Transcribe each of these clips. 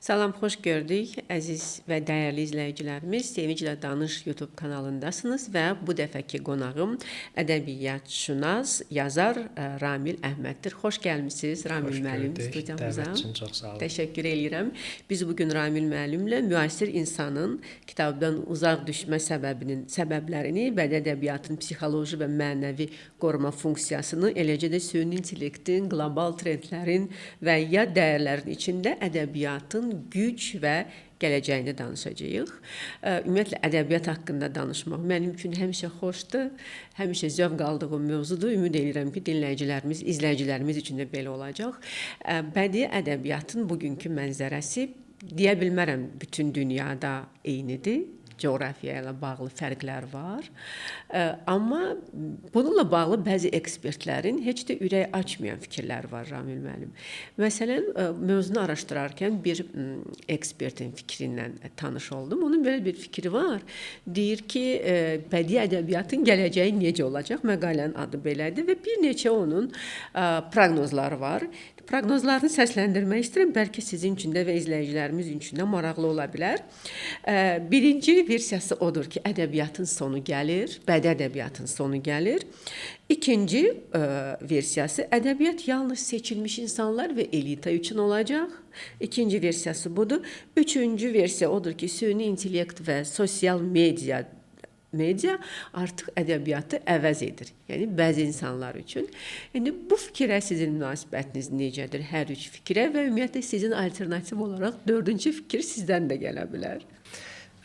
Salam, xoş gördük, əziz və dəyərli izləyicilərimiz. Sevinclə Danış YouTube kanalındasınız və bu dəfəki qonağım ədəbiyyatşünas, yazar Ramil Əhməddir. Xoş gəlmisiniz Ramil müəllim studiyamıza. Dəvət üçün çox sağ olun. Təşəkkür edirəm. Biz bu gün Ramil müəllimlə müasir insanın kitabdan uzaq düşmə səbəblərini, bədii ədəbiyyatın psixoloji və mənəvi qoruma funksiyasını, eləcə də süni intellektin, qlobal trendlərin və ya dəyərlərin içində ədəbiyyatın güc və gələcəyini danışacağıq. Ümumiyyətlə ədəbiyyat haqqında danışmaq mənim üçün həmişə xoşdur, həmişə zövq aldığım mövzudur. Ümid edirəm ki, dinləyicilərimiz, izləyicilərimiz üçün də belə olacaq. Bədii ədəbiyyatın bugünkü mənzərəsi deyə bilmərəm bütün dünyada eynidir. Coğrafiya ilə bağlı fərqlər var. Amma bununla bağlı bəzi ekspertlərin heç də ürək açmayan fikirləri var Ramil müəllim. Məsələn, mövzunu araşdırarkən bir ekspertin fikri ilə tanış oldum. Onun belə bir fikri var. Deyir ki, bədii ədəbiyyatın gələcəyi necə olacaq? Məqalənin adı belədir və bir neçə onun proqnozları var. Proqnozlarını səsləndirmək istəyirəm. Bəlkə sizin üçün də və izləyicilərimiz üçün də maraqlı ola bilər. Birinci versiyası odur ki, ədəbiyyatın sonu gəlir, bədii ədəbiyyatın sonu gəlir. İkinci versiyası ədəbiyyat yalnız seçilmiş insanlar və elita üçün olacaq. İkinci versiyası budur. Üçüncü versiya odur ki, süni intellekt və sosial media artıq ədəbiyyatı əvəz edir. Yəni, bəzi insanlar üçün. İndi bu fikrə sizin münasibətiniz necədir? Hər üç fikrə və ümumiyyətlə sizin alternativ olaraq dördüncü fikir sizdən də gələ bilər.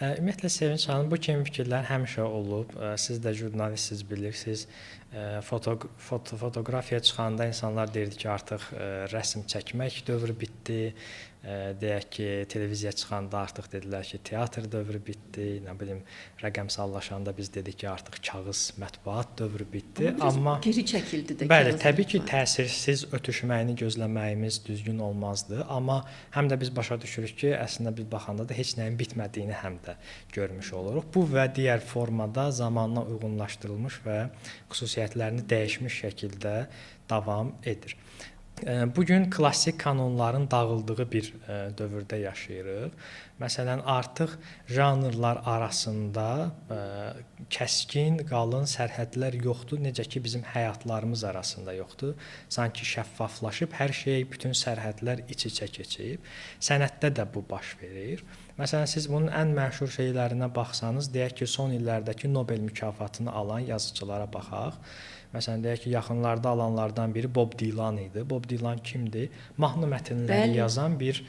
Ümumiyyətlə, Sevinç xanım, bu kimi fikirlər həmişə olub. Siz də jurnalistsiniz, bilirsiniz. Fotoqrafiya çıxanda insanlar deyirdi ki, artıq rəsm çəkmək dövrü bitdi. Deyək ki, televiziya çıxanda artıq dedilər ki, teatr dövrü bitdi. Nə bilim, rəqəmsallaşanda biz dedik ki, artıq kağız mətbuat dövrü bitdi. Amma geri çəkildi də. Bəli, təbii ki, təsirsiz ötüşməyini gözləməyimiz düzgün olmazdı. Amma həm də biz başa düşürük ki, əslində bir baxanda da heç nəyin bitmədiyini həm də görmüş oluruq. Bu və digər formada zamanla uyğunlaşdırılmış və xüsusiyyətlərini dəyişmiş şəkildə davam edir. Bugün klassik kanonların dağıldığı bir dövrdə yaşayırıq. Məsələn, artıq janrlar arasında kəskin, qalın sərhədlər yoxdur, necə ki, bizim həyatlarımız arasında yoxdur. Sanki şəffaflaşıb, hər şey, bütün sərhədlər iç-içə keçib. Sənətdə də bu baş verir. Məsələn, siz bunun ən məşhur şeylərinə baxsanız, deyək ki, son illərdəki Nobel mükafatını alan yazıçılara baxaq. Məsələn, deyək ki, yaxınlarda alanlardan biri Bob Dylan idi. Bob Dylan kimdir? Mahnı mətnləri yazan bir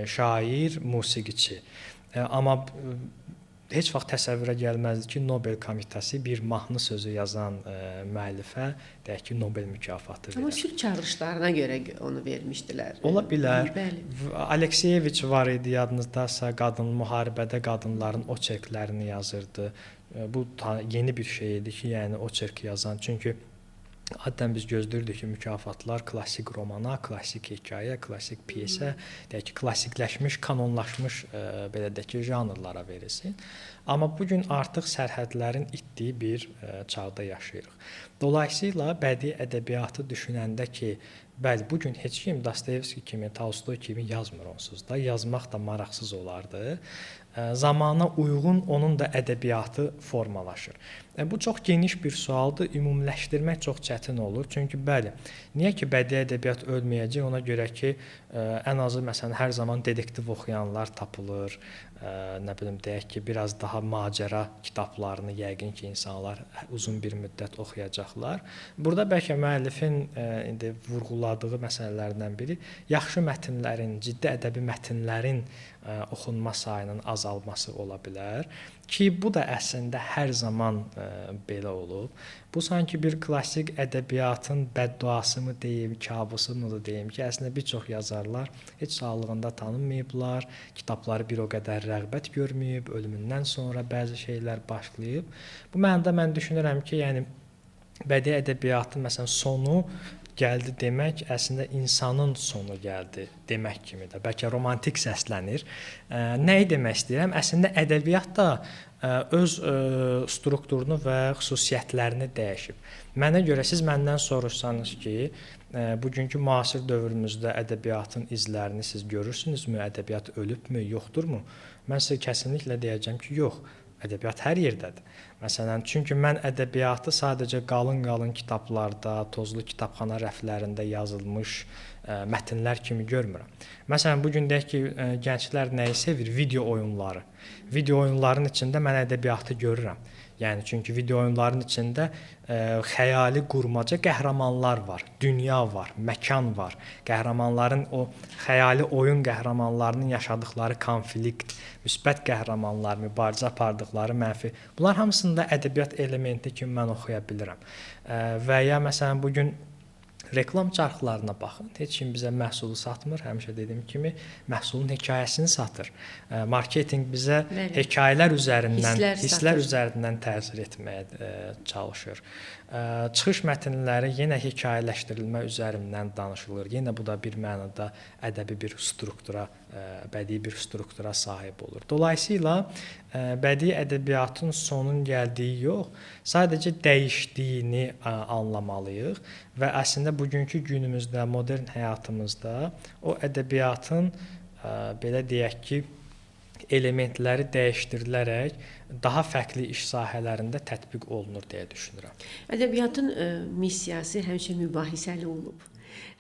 şair, musiqiçi. Amma heç vaxt təsəvvürə gəlməzdi ki, Nobel komitəsi bir mahnı sözü yazan müəllifə, deyək ki, Nobel mükafatı verir. Amma sülh çağırışlarına görə onu vermişdilər. Ola bilər. Alekseyeviç var idi, yadınızdasa, müharibədə qadınların oçerklərini yazırdı. Bu yeni bir şey idi ki, yəni oçerk yazan. Çünki adətən biz gözləyirdik ki, mükafatlar klassik romana, klassik hekayə, klassik pyesə, deyək ki, klassikləşmiş, kanonlaşmış belə deyək ki, janrlara verilsin. Amma bugün artıq sərhədlərin itdiyi bir çağda yaşayırıq. Dolayısıyla bədii ədəbiyyatı düşünəndə ki, bəli, bugün heç kim Dostoyevski kimi, Tolstoy kimi yazmır onsuz da, yazmaq da maraqsız olardı. Zamana uyğun onun da ədəbiyyatı formalaşır. Bu çox geniş bir sualdır, ümumiləşdirmək çox çətin olur. Çünki bəli, niyə ki bədii ədəbiyyat ölməyəcək? Ona görə ki, ən azı məsələn hər zaman dedektiv oxuyanlar tapılır. Nə bilim deyək ki, biraz daha macəra kitablarını yəqin ki insanlar uzun bir müddət oxuyacaqlar. Burada bəlkə müəllifin indi vurğuladığı məsələlərdən biri yaxşı mətnlərin, ciddi ədəbi mətnlərin oxunma sayının azalması ola bilər ki, bu da əslində hər zaman belə olub. Bu sanki bir klassik ədəbiyyatın bədduasımı deyim, kabusumudur deyim ki, əslində bir çox yazarlar heç sağlığında tanınmayıblar, kitabları bir o qədər rəğbət görməyib, ölümündən sonra bəzi şeylər başlayıb. Bu mənada mən düşünürəm ki, yəni bədii ədəbiyyatın məsələn sonu gəldi demək, əslində insanın sonu gəldi demək kimi də. Bəlkə romantik səslənir. Nəyi demək istəyirəm? Əslində ədəbiyyat da öz strukturunu və xüsusiyyətlərini dəyişib. Mənə görə siz məndən soruşsanız ki, bugünkü müasir dövrümüzdə ədəbiyyatın izlərini siz görürsünüzmü? Ədəbiyyat ölübmü, yoxdurmu? Mən sizə kəsinliklə deyəcəm ki, yox. Ədəbiyyat hər yerdədir. Məsələn, çünki mən ədəbiyyatı sadəcə qalın-qalın kitablarda, tozlu kitabxana rəflərində yazılmış mətnlər kimi görmürəm. Məsələn, bu gün deyək ki, gənclər nəyi sevir? Video oyunları. Video oyunların içində mən ədəbiyyatı görürəm. Yəni çünki video oyunların içində xəyali qurmaca qəhrəmanlar var, dünya var, məkan var. Qəhrəmanların o xəyali oyun qəhrəmanlarının yaşadıkları konflikt, müsbət qəhrəmanlar, mübarizə apardıkları mənfi. Bunlar hamısında ədəbiyyat elementi kimi mən oxuya bilirəm. Və ya məsələn bu gün reklam çarxlarına baxın. Heç kim bizə məhsulu satmır. Həmişə dediyim kimi məhsulun hekayəsini satır. Marketinq bizə hekayələr üzərindən, hisslər üzərindən təsir etməyə çalışır. Çıxış mətnləri yenə hekayələşdirilmə üzərindən danışılır. Yenə bu da bir mənada ədəbi bir struktura, bədii bir struktura sahib olur. Dolayısıyla bədii ədəbiyyatın sonun gəldiyi yox, sadəcə dəyişdiyini anlamalıyıq və əslində bugünkü günümüzdə, modern həyatımızda o ədəbiyyatın belə deyək ki, elementləri dəyişdirilərək daha fərqli iş sahələrində tətbiq olunur deyə düşünürəm. Ədəbiyyatın missiyası həmişə mübahisəli olub.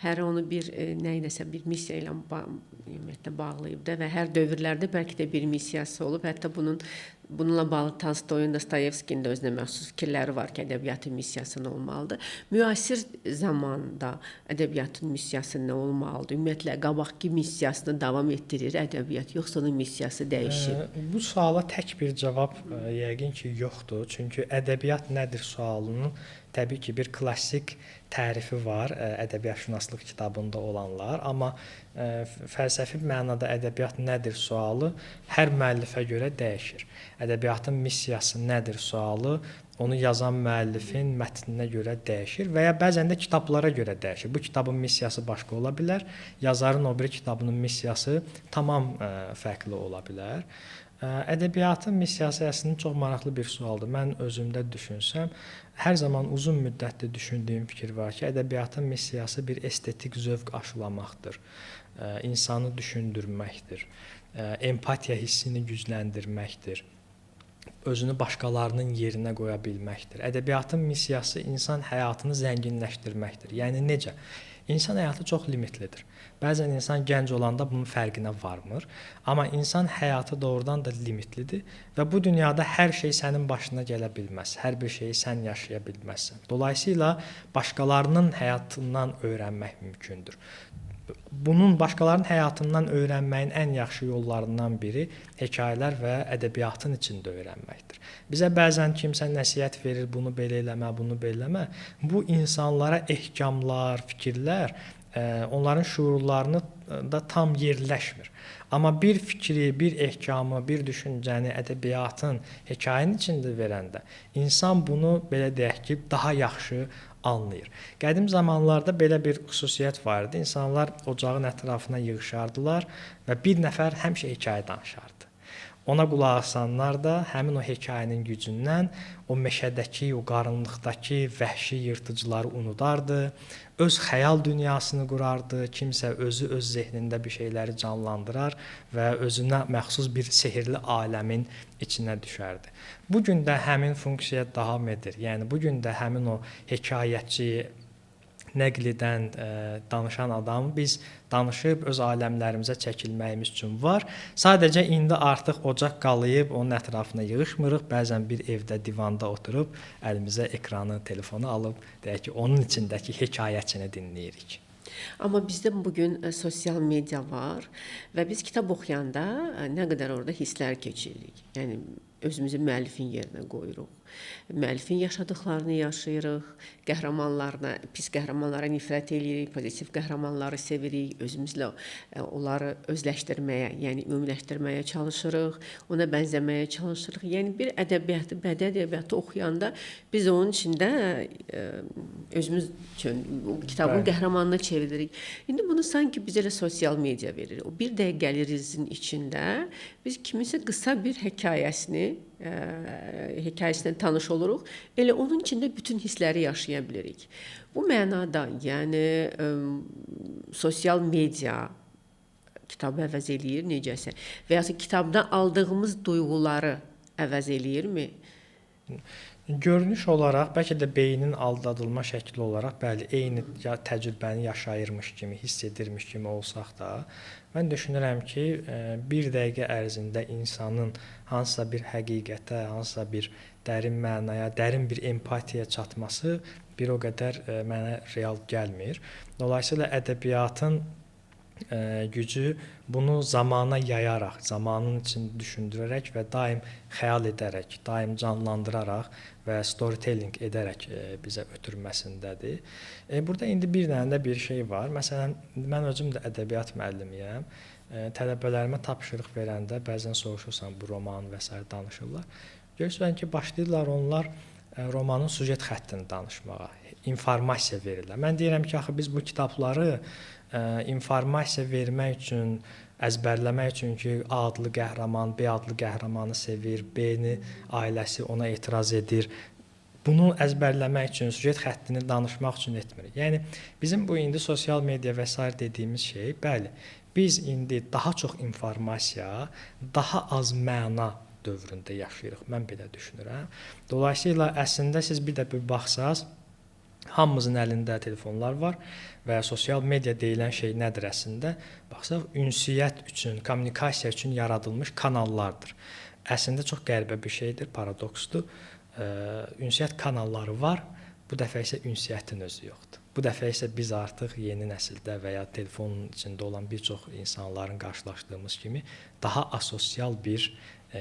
Hər onu bir nəyləsə bir missiya ilə ümumiyyətlə bağlayıb da və hər dövrlərdə bəlkə də bir missiyası olub. Hətta bununla bağlı Tolstoyun, Dostoyevskinin də özünə məxsus fikirləri var ki, ədəbiyyatın missiyası nə olmalıdır? Müasir zamanda ədəbiyyatın missiyası nə olmalıdır? Ümumiyyətlə qabaqki missiyasını davam etdirir ədəbiyyat, yoxsa onun missiyası dəyişir? Bu suala tək bir cavab yəqin ki, yoxdur. Çünki ədəbiyyat nədir sualının təbii ki, bir klassik tərifi var ədəbiyyatşünaslıq kitabında olanlar, amma fəlsəfi mənada ədəbiyyat nədir sualı hər müəllifə görə dəyişir. Ədəbiyyatın missiyası nədir sualı onu yazan müəllifin mətninə görə dəyişir və ya bəzən də kitablara görə dəyişir. Bu kitabın missiyası başqa ola bilər, yazarın o biri kitabının missiyası tamam fərqli ola bilər. Ədəbiyyatın missiyası əslində çox maraqlı bir sualdır. Mən özümdə düşünsəm, hər zaman uzun müddətli düşündüyüm fikir var ki, ədəbiyyatın missiyası bir estetik zövq aşılamaqdır, insanı düşündürməkdir, empatiya hissini gücləndirməkdir, özünü başqalarının yerinə qoya bilməkdir. Ədəbiyyatın missiyası insan həyatını zənginləşdirməkdir. Yəni necə? İnsan həyatı çox limitlidir. Bəzən insan gənc olanda bunun fərqinə varmır, amma insan həyatı doğrudan da limitlidir və bu dünyada hər şey sənin başına gələ bilməz. Hər bir şeyi sən yaşaya bilməzsən. Dolayısıyla başqalarının həyatından öyrənmək mümkündür. Bunun başqalarının həyatından öyrənməyin ən yaxşı yollarından biri hekayələr və ədəbiyyatın içində öyrənməkdir. Bizə bəzən kimsə nəsihət verir, bunu belə eləmə, bunu belə eləmə. Bu insanlara ehkamlar, fikirlər onların şuurlarını da tam yerləşmir. Amma bir fikri, bir ehkamı, bir düşüncəni ədəbiyyatın, hekayənin içində verəndə insan bunu belə deyək ki, daha yaxşı anlayır. Qədim zamanlarda belə bir xüsusiyyət var idi. İnsanlar ocağın ətrafına yığışardılar və bir nəfər həmişə hekayə danışardı. Ona qulaq asanlar da həmin o hekayənin gücündən o meşədəki, o qaranlıqdakı vəhşi yırtıcıları unudardı, öz xəyal dünyasını qurardı, kimsə özü öz zehnində bir şeyləri canlandırar və özünə məxsus bir sehirli aləmin içinə düşərdi. Bu gün də həmin funksiya davam edir. Yəni bu gün də həmin o hekayətçi, nəql edən, danışan adamı biz danışıb öz aləmlərimizə çəkilməyimiz üçün var. Sadəcə indi artıq ocaq qalayıb onun ətrafına yığışmırıq. Bəzən bir evdə divanda oturub əlimizə ekranı, telefonu alıb deyək ki, onun içindəki hekayəçini dinləyirik. Amma bizdə bugün sosial media var və biz kitab oxuyanda nə qədər orada hisslər keçiririk. Yəni özümüzü müəllifin yerinə qoyuruq. Müəllifin yaşadıklarını yaşayırıq, qəhrəmanlarına, pis qəhrəmanlara nifrət edirik, pozitiv qəhrəmanları sevirik, özümüzlə onları özləşdirməyə, yəni ümumiləşdirməyə çalışırıq, ona bənzəməyə çalışırıq. Yəni bir ədəbiyyatı, bədii ədəbiyyatı oxuyanda biz onun içində özümüz üçün kitabın qəhrəmanına çeviririk. İndi bunu sanki bizə elə sosial media verir. O bir dəqiqəlik rizin içində biz kimisə qısa bir hekayəsini hekayəsindən tanış oluruq, elə onun içində bütün hissləri yaşaya bilirik. Bu mənada, yəni sosial media kitabı əvəz eləyir necəsə və ya kitabdan aldığımız duyğuları əvəz eləyirmi? Görünüş olaraq, bəlkə də beynin aldadılma şəkli olaraq, bəli, eyni təcrübəni yaşayırmış kimi, hiss edirmiş kimi olsaq da, mən düşünürəm ki, bir dəqiqə ərzində insanın hansısa bir həqiqətə, hansısa bir dərin mənaya, dərin bir empatiyaya çatması bir o qədər mənə real gəlmir. Dolayısıyla ədəbiyyatın gücü bunu zamana yayaraq, zamanın içində düşündürərək və daim xəyal edərək, daim canlandıraraq və storytelling edərək bizə ötürməsindədir. Burada indi bir dənə də bir şey var. Məsələn, mən özüm də ədəbiyyat müəllimiyəm. Tələbələrimə tapşırıq verəndə bəzən soruşursan bu roman və s. danışırlar. Görürsən ki, başlayırlar onlar romanın süjet xəttini danışmağa, informasiya verirlər. Mən deyirəm ki, axı biz bu kitabları informasiya vermək üçün, əzbərləmək üçün ki, A adlı qəhrəman B adlı qəhrəmanı sevir, B-ni ailəsi ona etiraz edir. Bunu əzbərləmək üçün, süjet xəttini danışmaq üçün etmirik. Yəni bizim bu indi sosial media və s. dediyimiz şey, bəli, biz indi daha çox informasiya, daha az məna dövründə yaşayırıq. Mən belə düşünürəm. Dolayısıyla əslində siz bir də bir baxsaz, hamımızın əlində telefonlar var və sosial media deyilən şey nədir əslində? Baxsaq, ünsiyyət üçün, kommunikasiya üçün yaradılmış kanallardır. Əslində çox qəribə bir şeydir, paradoksdur. Ünsiyyət kanalları var, bu dəfə isə ünsiyyətin özü yoxdur. Bu dəfə isə biz artıq yeni nəsildə və ya telefonun içində olan bir çox insanların qarşılaşdığımız kimi daha asosial bir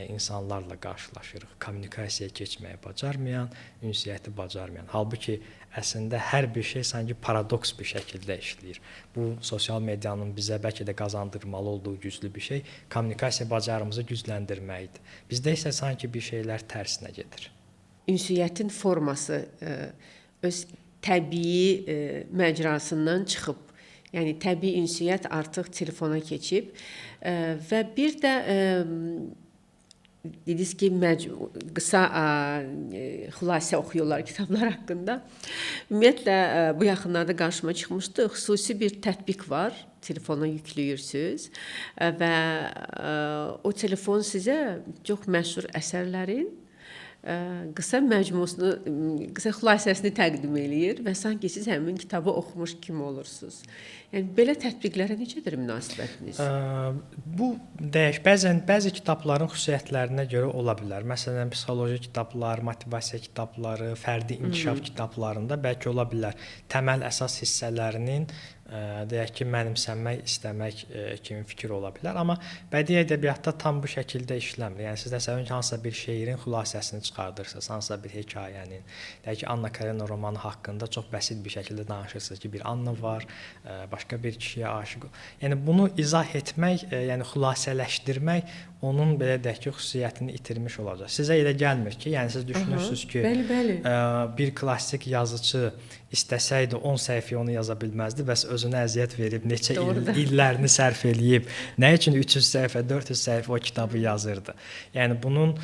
insanlarla qarşılaşırıq. Kommunikasiyaya keçməyi bacarmayan, ünsiyyəti bacarmayan. Halbuki əslində hər bir şey sanki paradoks bir şəkildə işləyir. Bu sosial medianın bizə bəlkə də qazandırmalı olduğu güclü bir şey kommunikasiya bacarığımızı gücləndirməkdir. Bizdə isə sanki bir şeylər tərsinə gedir. Ünsiyyətin forması öz təbii məcrasından çıxıb. Yəni təbii ünsiyyət artıq telefona keçib və bir də dediniz ki, qısa xülasə oxuyurlar kitablar haqqında. Ümumiyyətlə, bu yaxınlarda qarşıma çıxmışdı. Xüsusi bir tətbiq var. Telefona yükləyirsiniz və o telefon sizə çox məşhur əsərlərin qısa məcmusunu, qısa xülasəsini təqdim eləyir və sanki siz həmin kitabı oxumuş kimi olursunuz. Yəni belə tətbiqlərə necədir münasibətiniz? Bu bəzən bəzi kitabların xüsusiyyətlərinə görə ola bilər. Məsələn, psixoloji kitablar, motivasiya kitabları, fərdi inkişaf kitablarında bəlkə ola bilər. Təməl əsas hissələrinin deyək ki, mənimsənmək, istəmək kimi fikir ola bilər. Amma bədii ədəbiyyatda tam bu şəkildə işləmir. Yəni siz təsəvvür edin ki, hansısa bir şeirin xülasəsini çıxardırsınız, hansısa bir hekayənin, deyək ki, Anna Karenina romanı haqqında çox bəsit bir şəkildə danışırsınız ki, bir Anna var, başqa bir kişiyə aşiq. Yəni bunu izah etmək, yəni xülasələşdirmək onun belə deyək ki, xüsusiyyətini itirmiş olacaq. Sizə elə gəlmir ki, yəni siz düşünürsüz ki, bəli. Bir klassik yazıcı istəsəydi 10 səhifə onu yaza bilməzdi, bəs özünə əziyyət verib, neçə illərini sərf eləyib, nə üçün 300 səhifə, 400 səhifə o kitabı yazırdı. Yəni bunun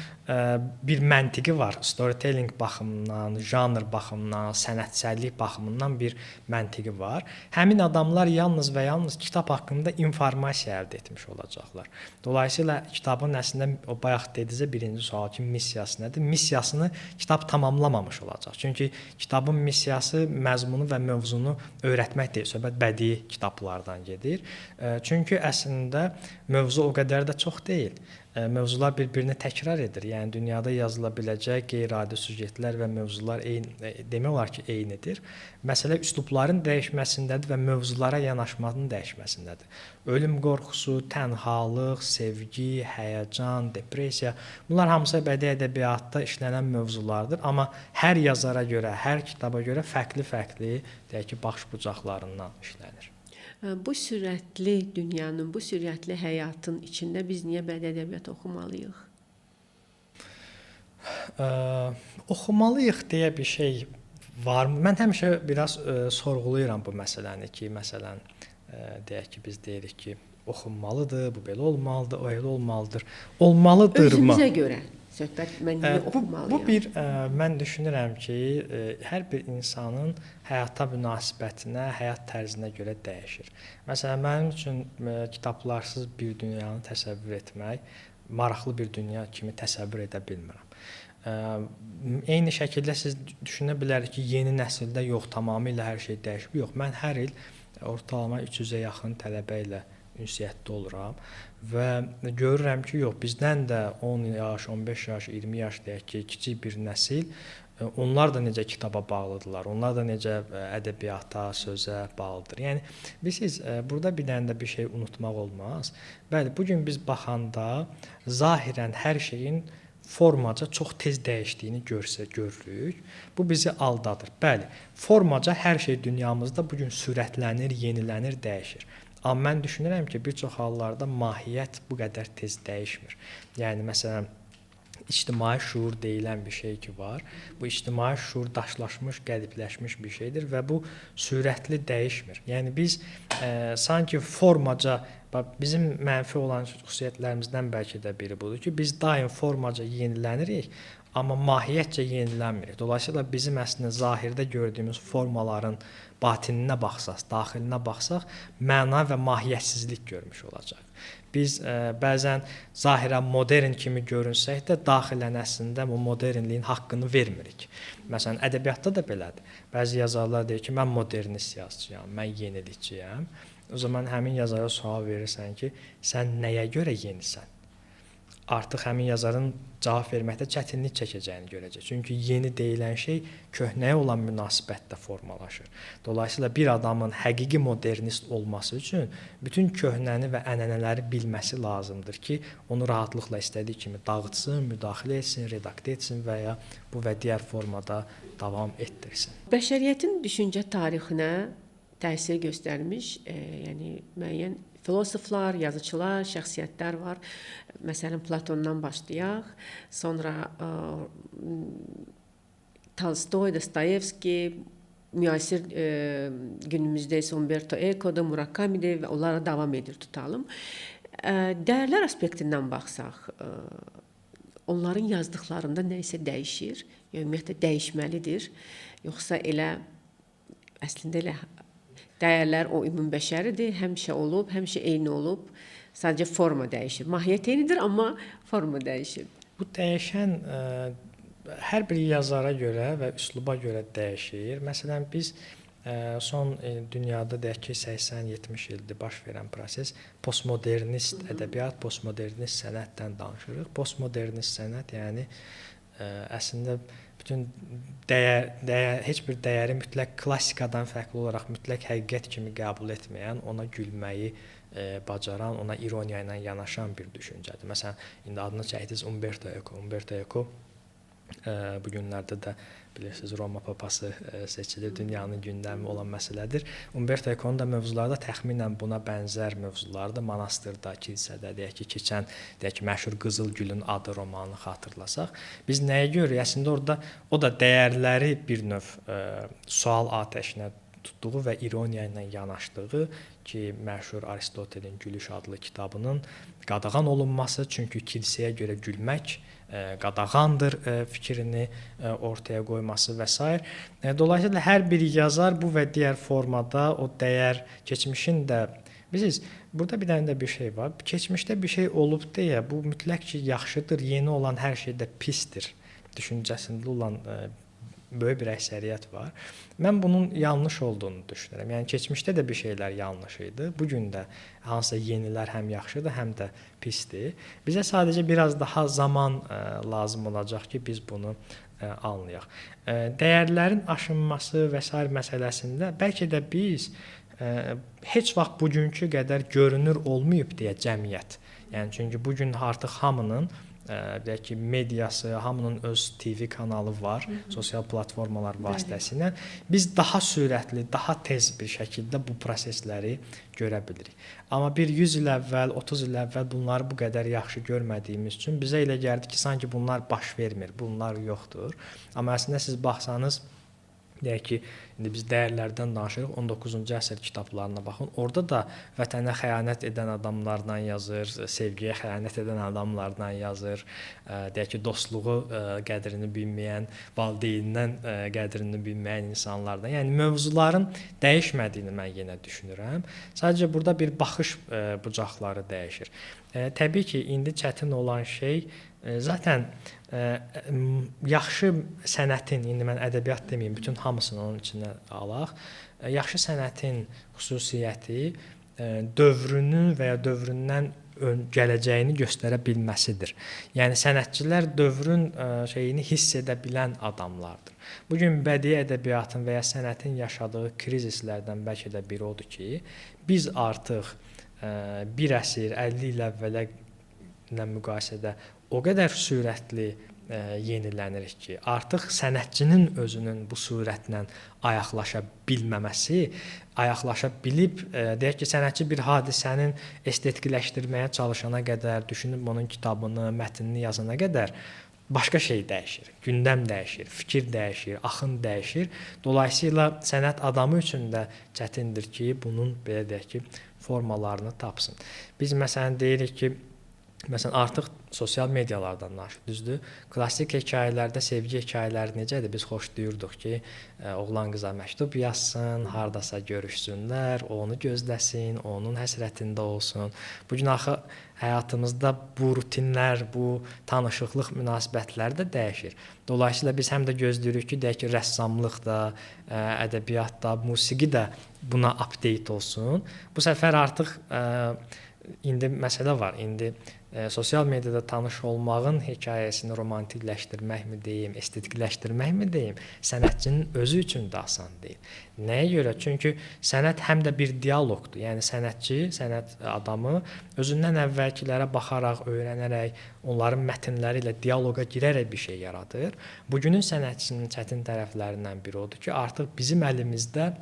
bir məntiqi var. Storytelling baxımından, janr baxımından, sənətsəllik baxımından bir məntiqi var. Həmin adamlar yalnız və yalnız kitab haqqında informasiya əldə etmiş olacaqlar. Dolayısıyla kitabın əslində o bayaq dedinizə birinci sual ki, missiyası nədir? Missiyasını kitab tamamlamamış olacaq. Çünki kitabın missiyası məzmunu və mövzunu öyrətmək deyil, söhbət bədii kitablardan gedir. Çünki əslində mövzu o qədər də çox deyil. Mövzular bir-birini təkrar edir. Yəni dünyada yazıla biləcək qeyri-adi süjetlər və mövzular demək olar ki, eynidir. Məsələ üslubların dəyişməsindədir və mövzulara yanaşmanın dəyişməsindədir. Ölüm qorxusu, tənhalıq, sevgi, həyəcan, depressiya, bunlar hamısı bədii ədəbiyyatda işlənən mövzulardır, amma hər yazara görə, hər kitaba görə fərqli-fərqli, deyək ki, baxış bucaqlarından işlənir. Bu sürətli dünyanın, bu sürətli həyatın içində biz niyə bədii ədəbiyyat oxumalıyıq? Oxumalıyıq deyə bir şey varmı? Mən həmişə biraz sorğuluyuram bu məsələni ki, məsələn, deyək ki, biz deyirik ki, oxunmalıdır, bu belə olmalıdır, o elə olmalıdır. Olmalıdırmı? Özünüzə görə. söhbət mən niyə oxumalıyam? Bu bir mən düşünürəm ki, hər bir insanın həyata münasibətinə, həyat tərzinə görə dəyişir. Məsələn, mənim üçün kitablarsız bir dünyanı təsəvvür etmək maraqlı bir dünya kimi təsəvvür edə bilmirəm. Eyni şəkildə siz düşünə bilərsiniz ki, yeni nəsildə yox, tamamilə hər şey dəyişib. Yox, mən hər il ortalama 300-ə yaxın tələbə ilə ünsiyyətdə oluram və görürəm ki, yox, bizdən də 10 yaş, 15 yaş, 20 yaş deyək ki, kiçik bir nəsil, onlar da necə kitaba bağlıdırlar, onlar da necə ədəbiyyata, sözə bağlıdır. Yəni bilirsiniz, burada bir dənə də bir şey unutmaq olmaz. Bəli, bu gün biz baxanda zahirən hər şeyin formaca çox tez dəyişdiyini görürük. Bu bizi aldadır. Bəli, formaca hər şey dünyamızda bu gün sürətlənir, yenilənir, dəyişir. Amma mən düşünürəm ki, bir çox hallarda mahiyyət bu qədər tez dəyişmir. Yəni məsələn, ictimai şuur deyilən bir şey ki var. Bu ictimai şuur daşlaşmış, qəlibləşmiş bir şeydir və bu sürətli dəyişmir. Yəni biz sanki formaca, bizim mənfi olan xüsusiyyətlərimizdən bəlkə də biri budur ki, biz daim formaca yenilənirik, amma mahiyyətcə yenilənmirik. Dolayısıyla bizim əslində zahirdə gördüyümüz formaların batininə baxsaq, daxilinə baxsaq, məna və mahiyyətsizlik görmüş olacaq. Biz bəzən zahirən modern kimi görünsək də, daxilən əslində bu modernliyin haqqını vermirik. Məsələn, ədəbiyyatda da belədir. Bəzi yazarlar deyir ki, mən modernist yazıcıyam, mən yenilikçiyəm. O zaman həmin yazara sual verirsən ki, sən nəyə görə yenisən? Artıq həmin yazarın cavab verməkdə çətinlik çəkəcəyini görəcək. Çünki yeni deyilən şey köhnəyə olan münasibətdə formalaşır. Dolayısıyla bir adamın həqiqi modernist olması üçün bütün köhnəni və ənənələri bilməsi lazımdır ki, onu rahatlıqla istədiyi kimi dağıtsın, müdaxilə etsin, redaktə etsin və ya bu və digər formada davam etdirsin. Bəşəriyyətin düşüncə tarixinə təsir göstərmiş, yəni müəyyən filosoflar, yazıçılar, şəxsiyyətlər var. Məsələn, Platondan başlayaq, sonra Tolstoy, Dostoyevski, müasir günümüzdə isə Umberto Eco'da, Murakami'də və onlara davam edir tutalım. Dəyərlər aspektindən baxsaq, onların yazdıqlarında nə isə dəyişir, ümumiyyətlə dəyişməlidir, yoxsa elə əslində elə dəyərlər o ümumbəşəridir, həmişə olub, həmişə eyni olub, sadəcə forma dəyişir. Mahiyyət eynidir, amma forma dəyişir. Bu dəyişən hər bir yazara görə və üsluba görə dəyişir. Məsələn, biz son dünyada deyək ki, 80-70 ildir baş verən proses postmodernist ədəbiyyat, postmodernist sənətdən danışırıq. Postmodernist sənət, yəni əslində bütün heç bir dəyəri mütləq klassikadan fərqli olaraq mütləq həqiqət kimi qəbul etməyən, ona gülməyi bacaran, ona ironiya ilə yanaşan bir düşüncədir. Məsələn, indi adını çəkdiniz Umberto Eco. Umberto Eco bu günlərdə də bilirsiniz Roma papası seçilir, dünyanın gündəmi olan məsələdir. Umberto Eco'nun da mövzuları da təxminən buna bənzər mövzulardır. Monastırda, kilsədə deyək ki, keçən deyək ki, məşhur Qızıl Gülün adı romanını xatırlasaq, biz nəyə görürük? Əslində orada o da dəyərləri bir növ sual atəşinə tutduğu və ironiya ilə yanaşdığı ki, məşhur Aristotelin Gülüş adlı kitabının qadağan olunması, çünki kilsəyə görə gülmək qadağandır fikrini ortaya qoyması və s. Dolayısıyla hər bir yazar bu və digər formada o dəyər keçmişin də bilirsiniz, burada bir dənə də bir şey var. Keçmişdə bir şey olub deyə bu mütləq ki, yaxşıdır, yeni olan hər şey də pisdir düşüncəsində olan böyük bir əksəriyyət var. Mən bunun yanlış olduğunu düşünürəm. Yəni keçmişdə də bir şeylər yanlış idi. Bu gün də hansısa yenilər həm yaxşıdır, həm də pisdir. Bizə sadəcə biraz daha zaman lazım olacaq ki, biz bunu anlayaq. Dəyərlərin aşınması və s. məsələsində bəlkə də biz heç vaxt bugünkü qədər görünür olmayıb deyə cəmiyyət. Yəni çünki bu gün artıq hamının deyək ki, mediası, hamının öz TV kanalı var, sosial platformalar vasitəsilə biz daha sürətli, daha tez bir şəkildə bu prosesləri görə bilirik. Amma bir 100 il əvvəl, 30 il əvvəl bunları bu qədər yaxşı görmədiyimiz üçün bizə elə gəldi ki, sanki bunlar baş vermir, bunlar yoxdur. Amma əslində siz baxsanız, Deyək ki, indi biz dəyərlərdən danışırıq, 19-cu əsr kitablarına baxın. Orada da vətənə xəyanət edən adamlardan yazır, sevgiyə xəyanət edən adamlardan yazır. Deyək ki, dostluğu qədrini bilməyən, valideynindən qədrini bilməyən insanlardan. Yəni mövzuların dəyişmədiyini mən yenə düşünürəm. Sadəcə burada bir baxış bucaqları dəyişir. Təbii ki, indi çətin olan şey zaten yaxşı sənətin, indi mən ədəbiyyat deməyim, bütün hamısını onun içinə alaq. Yaxşı sənətin xüsusiyyəti dövrünün və ya dövründən gələcəyini göstərə bilməsidir. Yəni sənətçilər dövrün şeyini hiss edə bilən adamlardır. Bu gün bədii ədəbiyyatın və ya sənətin yaşadığı krizislərdən bəlkə də biri odur ki, biz artıq bir əsr, 50 il əvvəllə müqayisədə o qədər sürətli yenilənirik ki, artıq sənətçinin özünün bu sürətlə ayaqlaşa bilməməsi, ayaqlaşa bilib, deyək ki, sənətçi bir hadisənin estetikləşdirməyə çalışana qədər, düşünüb onun kitabını, mətnini yazana qədər başqa şey dəyişir. Gündəm dəyişir, fikir dəyişir, axın dəyişir. Dolayısıyla sənət adamı üçün də çətindir ki, bunun belə deyək ki, formalarını tapsın. Biz məsələn deyirik ki, məsələn artıq sosial medialardan danışır, düzdür? Klassik hekayələrdə sevgi hekayələri necədir? Biz xoşlayırdıq ki, oğlan qıza məktub yazsın, hardasa görüşsünlər, onu gözləsin, onun həsrətində olsun. Bu gün axı həyatımızda bu rutinlər, bu tanışıqlıq münasibətləri də dəyişir. Dolayısıyla biz həm də gözləyirik ki, deyək ki, rəssamlıq da, ədəbiyyat da, musiqi də buna update olsun. Bu səfər artıq indi məsələ var. İndi sosial mediada tanış olmağın hekayəsini romantikləşdirməkmi deyim, estetikləşdirməkmi deyim, sənətçinin özü üçün də asan deyil. Nəyə görə? Çünki sənət həm də bir dialoqdur. Yəni sənətçi, sənət adamı özündən əvvəlkilərə baxaraq, öyrənərək, onların mətnləri ilə dialoqa girərək bir şey yaradır. Bugünün sənətçinin çətin tərəflərindən biri odur ki, artıq bizim əlimizdə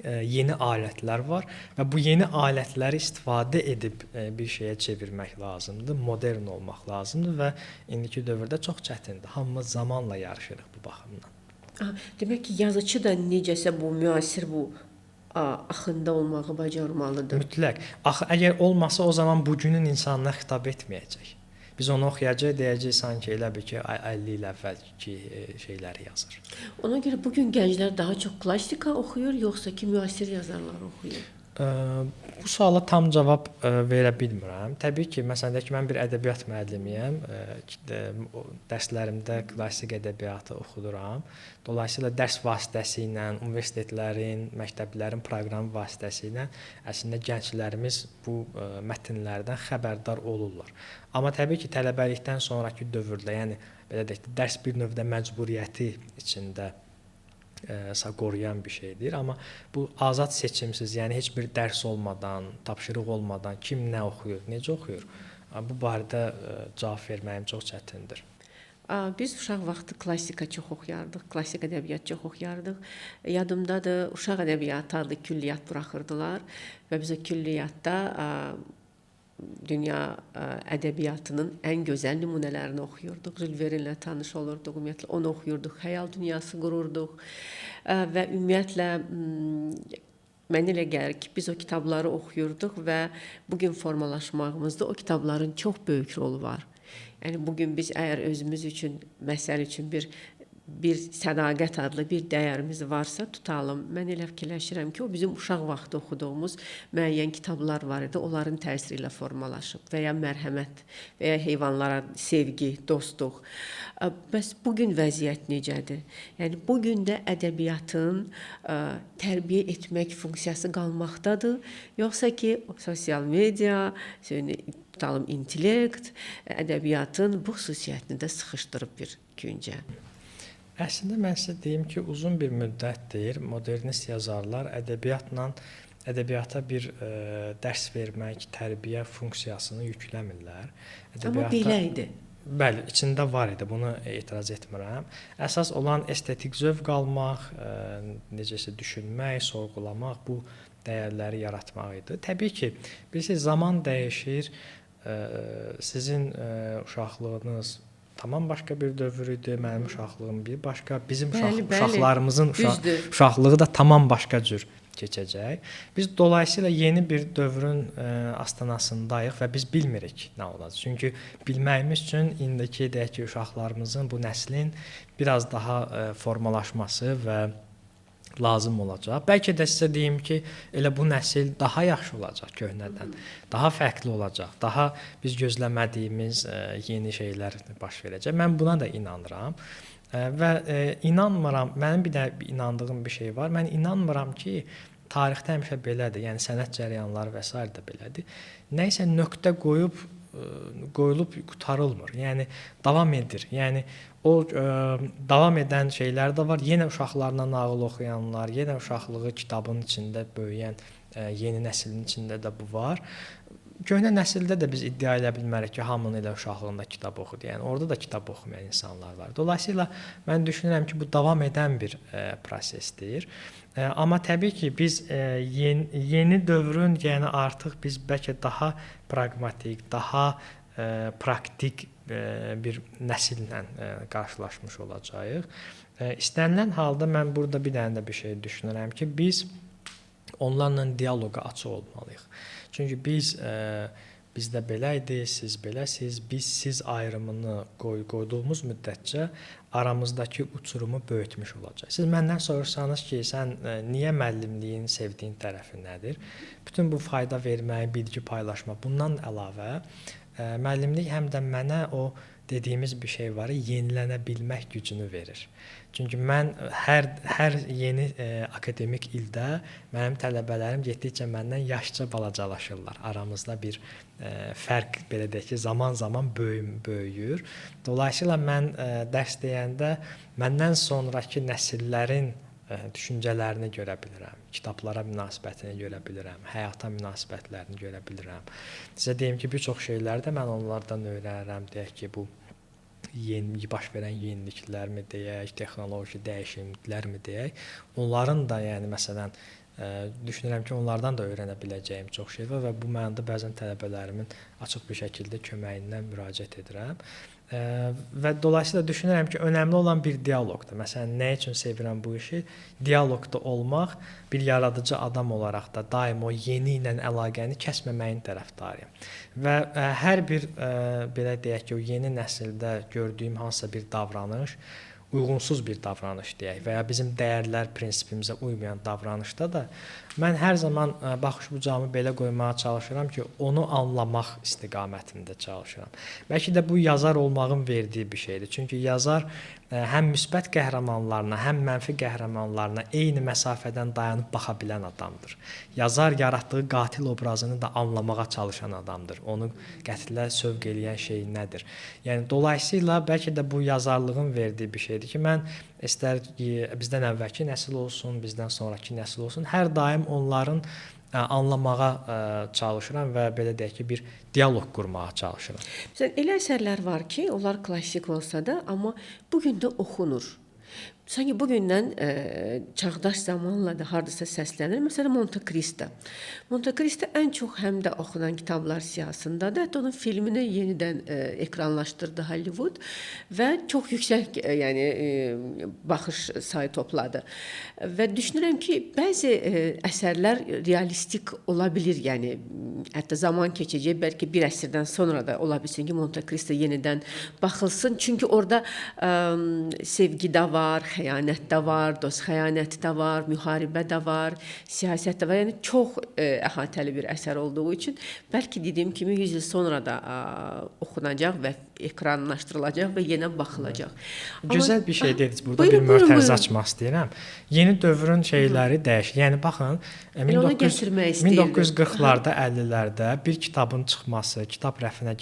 yeni alətlər var və bu yeni alətləri istifadə edib bir şeyə çevirmək lazımdır, modern olmaq lazımdır və indiki dövrdə çox çətindir. Hamımız zamanla yarışırıq bu baxımdan. Demək ki, yazıcı da necəsə bu müasir bu axında olmağı bacarmalıdır. Mütləq. Axı əgər olmasa o zaman bugünün insanına xitab etməyəcək. Biz onu oxuyacaq, deyəcək sanki elə bir ki 50 il əvvəlki şeyləri yazır. Ona görə bugün gənclər daha çox klassika oxuyur, yoxsa ki müasir yazarları oxuyur? Bu suala tam cavab verə bilmirəm. Təbii ki, məsələn deyək ki, mən bir ədəbiyyat müəllimiyəm. Dərslərimdə klassik ədəbiyyatı oxuduram. Dolayısıyla dərs vasitəsilə, universitetlərin, məktəblərin proqramı vasitəsilə əslində gənclərimiz bu mətnlərdən xəbərdar olurlar. Amma təbii ki, tələbəlikdən sonrakı dövrdə, yəni belə deyək, dərs bir növdə məcburiyyəti içində qoruyan bir şeydir, amma bu azad seçimsiz, yəni heç bir dərs olmadan, tapşırıq olmadan kim nə oxuyur, necə oxuyur, bu barədə cavab verməyim çox çətindir. Biz uşaq vaxtı klassika çox oxuyardıq, klassik ədəbiyyat çox oxuyardıq. Yadımdadır, uşaq ədəbiyyatı adlı külliyyat buraxırdılar və biz o külliyyatda dünya ədəbiyyatının ən gözəl nümunələrini oxuyurduq. Jules Verne-lə tanış olurduq, ümumiyyətlə onu oxuyurduq, xəyal dünyası qururduq və ümumiyyətlə mənə elə gəlir ki, biz o kitabları oxuyurduq və bugün formalaşmağımızda o kitabların çox böyük rolu var. Yəni bugün biz əgər özümüz üçün, məsəl üçün bir sədaqət adlı bir dəyərimiz varsa tutalım. Mən elə fikirləşirəm ki, o bizim uşaq vaxtı oxuduğumuz müəyyən kitablar var idi, onların təsiri ilə formalaşıb və ya mərhəmət və ya heyvanlara sevgi, dostluq. Bəs bugün vəziyyət necədir? Yəni bugün də ədəbiyyatın tərbiyə etmək funksiyası qalmaqdadır, yoxsa ki sosial media, tutalım intellekt ədəbiyyatın bu xüsusiyyətini də sıxışdırıb bir güncə. Əslində mən sizə deyim ki, uzun bir müddətdir modernist yazarlar ədəbiyyata bir dərs vermək, tərbiyə funksiyasını yükləmirlər. Amma belə idi. Bəli, içində var idi, bunu etiraz etmirəm. Əsas olan estetik zövq almaq, necəsə düşünmək, sorğulamaq, bu dəyərləri yaratmaq idi. Təbii ki, bilirsiniz, zaman dəyişir, sizin uşaqlığınız tamam başqa bir dövr idi. Mənim uşaqlığım bir başqa, bizim Bəli, uşaqlarımızın düzdür. uşaqlığı da tamam başqa cür keçəcək. Biz dolayısıyla yeni bir dövrün astanasındayıq və biz bilmirik nə olacaq. Çünki bilməyimiz üçün indiki deyək ki, uşaqlarımızın, bu nəslin biraz daha formalaşması və lazım olacaq. Bəlkə də sizə deyim ki, elə bu nəsil daha yaxşı olacaq köhnədən. Daha fərqli olacaq. Daha biz gözləmədiyimiz yeni şeylər baş verəcək. Mən buna da inanıram. Və inanmıram, mənim bir də inandığım bir şey var. Mən inanmıram ki, tarixdə həmişə belədir. Yəni sənət cərəyanları və s. də belədir. Nəyisə nöqtə qoyulub qurtarılmır. Yəni davam edir. Yəni o davam edən şeylər də var. Yenə uşaqlarına nağıl oxuyanlar, yenə uşaqlığı kitabın içində böyüyən yeni nəslin içində də bu var. Köhnə nəsildə də biz iddia edə bilmərik ki, hamının elə uşaqlığında kitab oxudu. Yəni orada da kitab oxumayan insanlar var. Dolayısıyla mən düşünürəm ki, bu davam edən bir prosesdir. Amma təbii ki, biz yeni dövrün, yəni artıq biz bəlkə daha praqmatik, daha praktik bir nəsillə qarşılaşmış olacağıq. İstənilən halda mən burada bir dənə də bir şey düşünürəm ki, biz onlarla dialoqa açıq olmalıyıq. Çünki bizdə belə idi, siz beləsiz, biz siz ayrımını qoyduğumuz müddətcə aramızdakı uçurumu böyütmüş olacaq. Siz məndən soruşsanız ki, sən niyə müəllimliyin sevdiyin tərəfi nədir? Bütün bu fayda vermək, bilgi paylaşmaq, bundan əlavə müəllimlik həm də mənə o dediyimiz bir şey var, yenilənə bilmək gücünü verir. Çünki mən hər yeni akademik ildə mənim tələbələrim getdikcə məndən yaşca balacalaşırlar. Aramızda bir fərq, belə deyək ki, zaman-zaman böyüyür. Dolayısıyla mən dərs deyəndə məndən sonrakı nəsillərin düşüncələrini görə bilirəm, kitablara münasibətini görə bilirəm, həyata münasibətlərini görə bilirəm. Sizə deyim ki, bir çox şeyləri də mən onlardan öyrənirəm, deyək ki, bu baş verən yeniliklərmi deyək, texnoloji dəyişikliklərmi deyək, onların da, yəni məsələn, düşünürəm ki, onlardan da öyrənə biləcəyim çox şey var və bu mənada bəzən tələbələrimin açıq bir şəkildə köməyindən müraciət edirəm. Və dolayısıyla düşünürəm ki, önəmli olan bir dialoqdur. Məsələn, nə üçün sevirəm bu işi? Dialoqda olmaq, bir yaradıcı adam olaraq da daim o yeni ilə əlaqəni kəsməməyin tərəfdarıyam. Və hər bir belə deyək ki, o yeni nəsildə gördüyüm hansısa bir davranış, uyğunsuz bir davranış deyək və ya bizim dəyərlər prinsipimizə uymayan davranışda da mən hər zaman baxış-bucağımı belə qoymağa çalışıram ki, onu anlamaq istiqamətində çalışıram. Bəlkə də bu yazar olmağın verdiyi bir şeydir. Çünki yazar həm müsbət qəhrəmanlarına, həm mənfi qəhrəmanlarına eyni məsafədən dayanıb baxa bilən adamdır. Yazar yaratdığı qatil obrazını da anlamağa çalışan adamdır. Onu qətlə sövq eləyən şey nədir? Yəni dolayısıyla bəlkə də bu yazarlığın verdiyi bir şeydir ki, mən istər bizdən əvvəlki nəsil olsun, bizdən sonrakı nəsil olsun, hər daim onların anlamağa çalışıram və belə deyək ki, bir dialoq qurmağa çalışıram. Məsələn, elə əsərlər var ki, onlar klassik olsa da, amma bu gün də oxunur. Sanki bugündən çağdaş zamanla da hardasa səslənir. Məsələn, Monte Cristo. Monte Cristo ən çox həm də oxunan kitablar siyahısındadır. Hətta onun filmini yenidən ekranlaşdırdı Hollywood və çox yüksək baxış sayı topladı. Və düşünürəm ki, bəzi əsərlər realistik ola bilir. Yəni hətta zaman keçəcək, bəlkə bir əsrdən sonra da ola bilsin ki, Monte Cristo yenidən baxılsın. Çünki orada sevgi də var, xəyanət də var, dost xəyanəti də var, müharibə də var, siyasət də var. Yəni çox əhatəli bir əsər olduğu üçün bəlkə dediyim kimi 100 il sonra da oxunacaq və ekranlaşdırılacaq və yenə baxılacaq. Gözəl bir şey dediniz. Burada bir möhtərizə açmaq istəyirəm. Yeni dövrün şeyləri dəyişir. Yəni baxın, 1940-larda, 50-lərdə bir kitabın çıxması, kitab rəfinə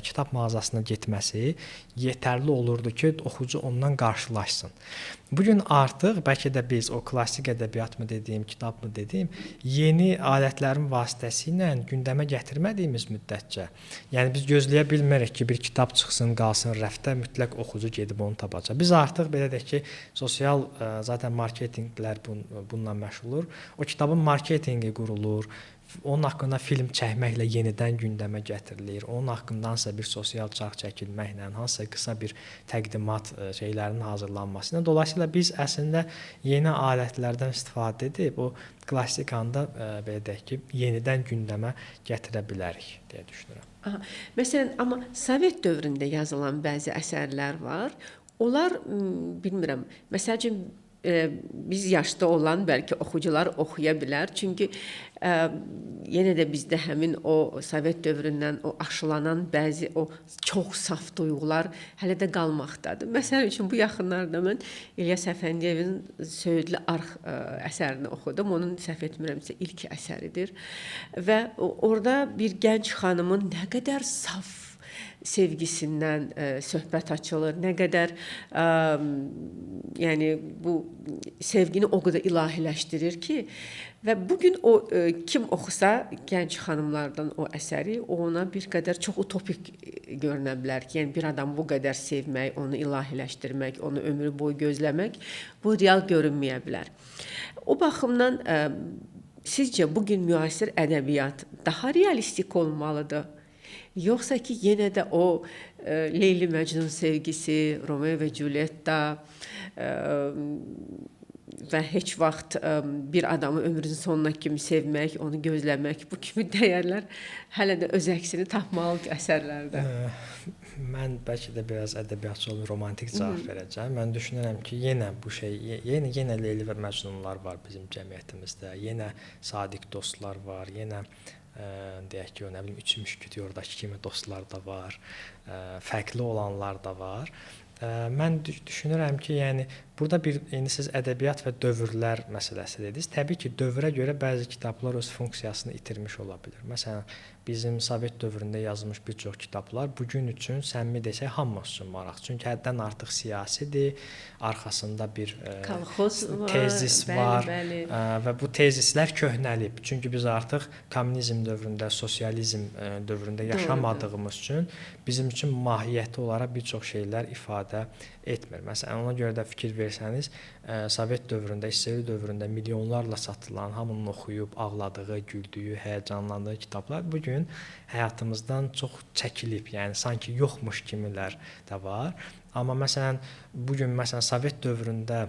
kitab mağazasına getməsi yetərli olurdu ki, oxucu ondan qarşılaşsın. Bu gün artıq bəlkə də biz o klassik ədəbiyyatmı dediyim, kitabmı dediyim, yeni alətlərin vasitəsilə gündəmə gətirmədiyimiz müddətcə, yəni biz gözləyə bilmirik ki, bir kitab çıxsın, qalsın rəfdə, mütləq oxucu gedib onu tapacaq. Biz artıq belə deyək ki, sosial zaten marketinqlər bununla məşğul olur. O kitabın marketinqi qurulur onun haqqında film çəkməklə yenidən gündəmə gətirilir. Onun haqqındansa bir sosial çarx çəkilməklə, hansısa qısa bir təqdimat şeylərinin hazırlanması ilə. Dolayısıyla biz əslində yeni alətlərdən istifadə edib o klassikanı da belə deyək ki, yenidən gündəmə gətirə bilərik deyə düşünürəm. Aha. Məsələn, amma Sovet dövründə yazılan bəzi əsərlər var. Onlar bilmirəm. Məsəl üçün biz yaşda olan bəlkə oxucular oxuya bilər. Çünki yenə də bizdə həmin o Sovet dövründən o aşılanan bəzi o çox saf duyğular hələ də qalmaqdadır. Məsəl üçün bu yaxınlarda mən İlyas Əfəndiyevin Söyüdlü Arx əsərini oxudum. Onun səhv etmirəmsə ilk əsəridir. Və orada bir gənc xanımın nə qədər saf sevgisindən söhbət açılır. Nə qədər yəni bu sevgini o qədər ilahiləşdirir ki, və bu gün o kim oxusa gənc xanımlardan o əsəri, ona bir qədər çox utopik görünə bilər ki, yəni bir adam bu qədər sevmək, onu ilahiləşdirmək, onu ömrü boyu gözləmək bu real görünməyə bilər. O baxımdan sizcə bu gün müasir ədəbiyyat daha realistik olmalıdır? Yoxsa ki, yenə də o Leyli Məcnun sevgisi, Romeo və Julietta və heç vaxt bir adamı ömrünün sonuna kimi sevmək, onu gözləmək, bu kimi dəyərlər hələ də öz əksini tapmalıdır əsərlərdə. Mən bəlkə də biraz ədəbiyyatçı olub romantik cavab verəcəm. Mən düşünürəm ki, yenə bu şey, yenə Leyli və Məcnunlar var bizim cəmiyyətimizdə. Yenə sadiq dostlar var, yenə deyək ki, nə bilim, Üç müşketordakı kimi dostlar da var, fərqli olanlar da var. Mən düşünürəm ki, yəni burada bir indi siz ədəbiyyat və dövrlər məsələsi dediniz. Təbii ki, dövrə görə bəzi kitablar öz funksiyasını itirmiş ola bilər. Məsələn, bizim Sovet dövründə yazılmış bir çox kitablar bu gün üçün səmimi desək hamımız üçün maraq. Çünki həddən artıq siyasidir, arxasında bir tezis var və bu tezislər köhnəlib. Çünki biz artıq kommunizm dövründə, sosializm dövründə yaşamadığımız üçün bizim üçün mahiyyəti olaraq bir çox şeylər ifadə etmir. Məsələn, ona görə də fikir versəniz, Sovet dövründə, SSR dövründə milyonlarla satılan, hamının oxuyub ağladığı, güldüyü, həyəcanlandığı kitablar bu gün həyatımızdan çox çəkilib. Yəni sanki yoxmuş kimilər də var. Amma məsələn, bu gün məsələn Sovet dövründə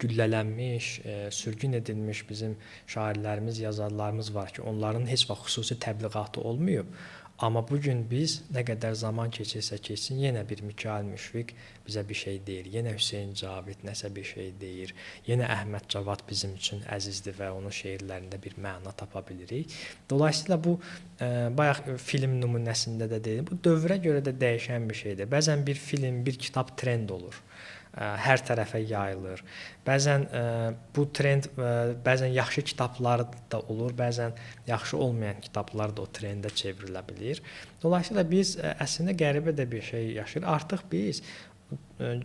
güllələnmiş, sürgün edilmiş bizim şairlərimiz, yazarlarımız var ki, onların heç vaxt xüsusi təbliğatı olmayıb. Amma bu gün biz nə qədər zaman keçirsə keçsin, yenə bir Mikail Müşfiq bizə bir şey deyir, yenə Hüseyn Cavid nəsə bir şey deyir, yenə Əhməd Cavad bizim üçün əzizdir və onun şeirlərində bir məna tapa bilirik. Dolayısıyla bu bayaq film nümunəsində də dedim, bu dövrə görə də dəyişən bir şeydir. Bəzən bir film, bir kitab trend olur. Hər tərəfə yayılır. Bəzən bu trend bəzən yaxşı kitablar da olur, bəzən yaxşı olmayan kitablar da o trendə çevrilə bilir. Dolayısıyla biz əslində qəribə də bir şey yaşayırıq. Artıq biz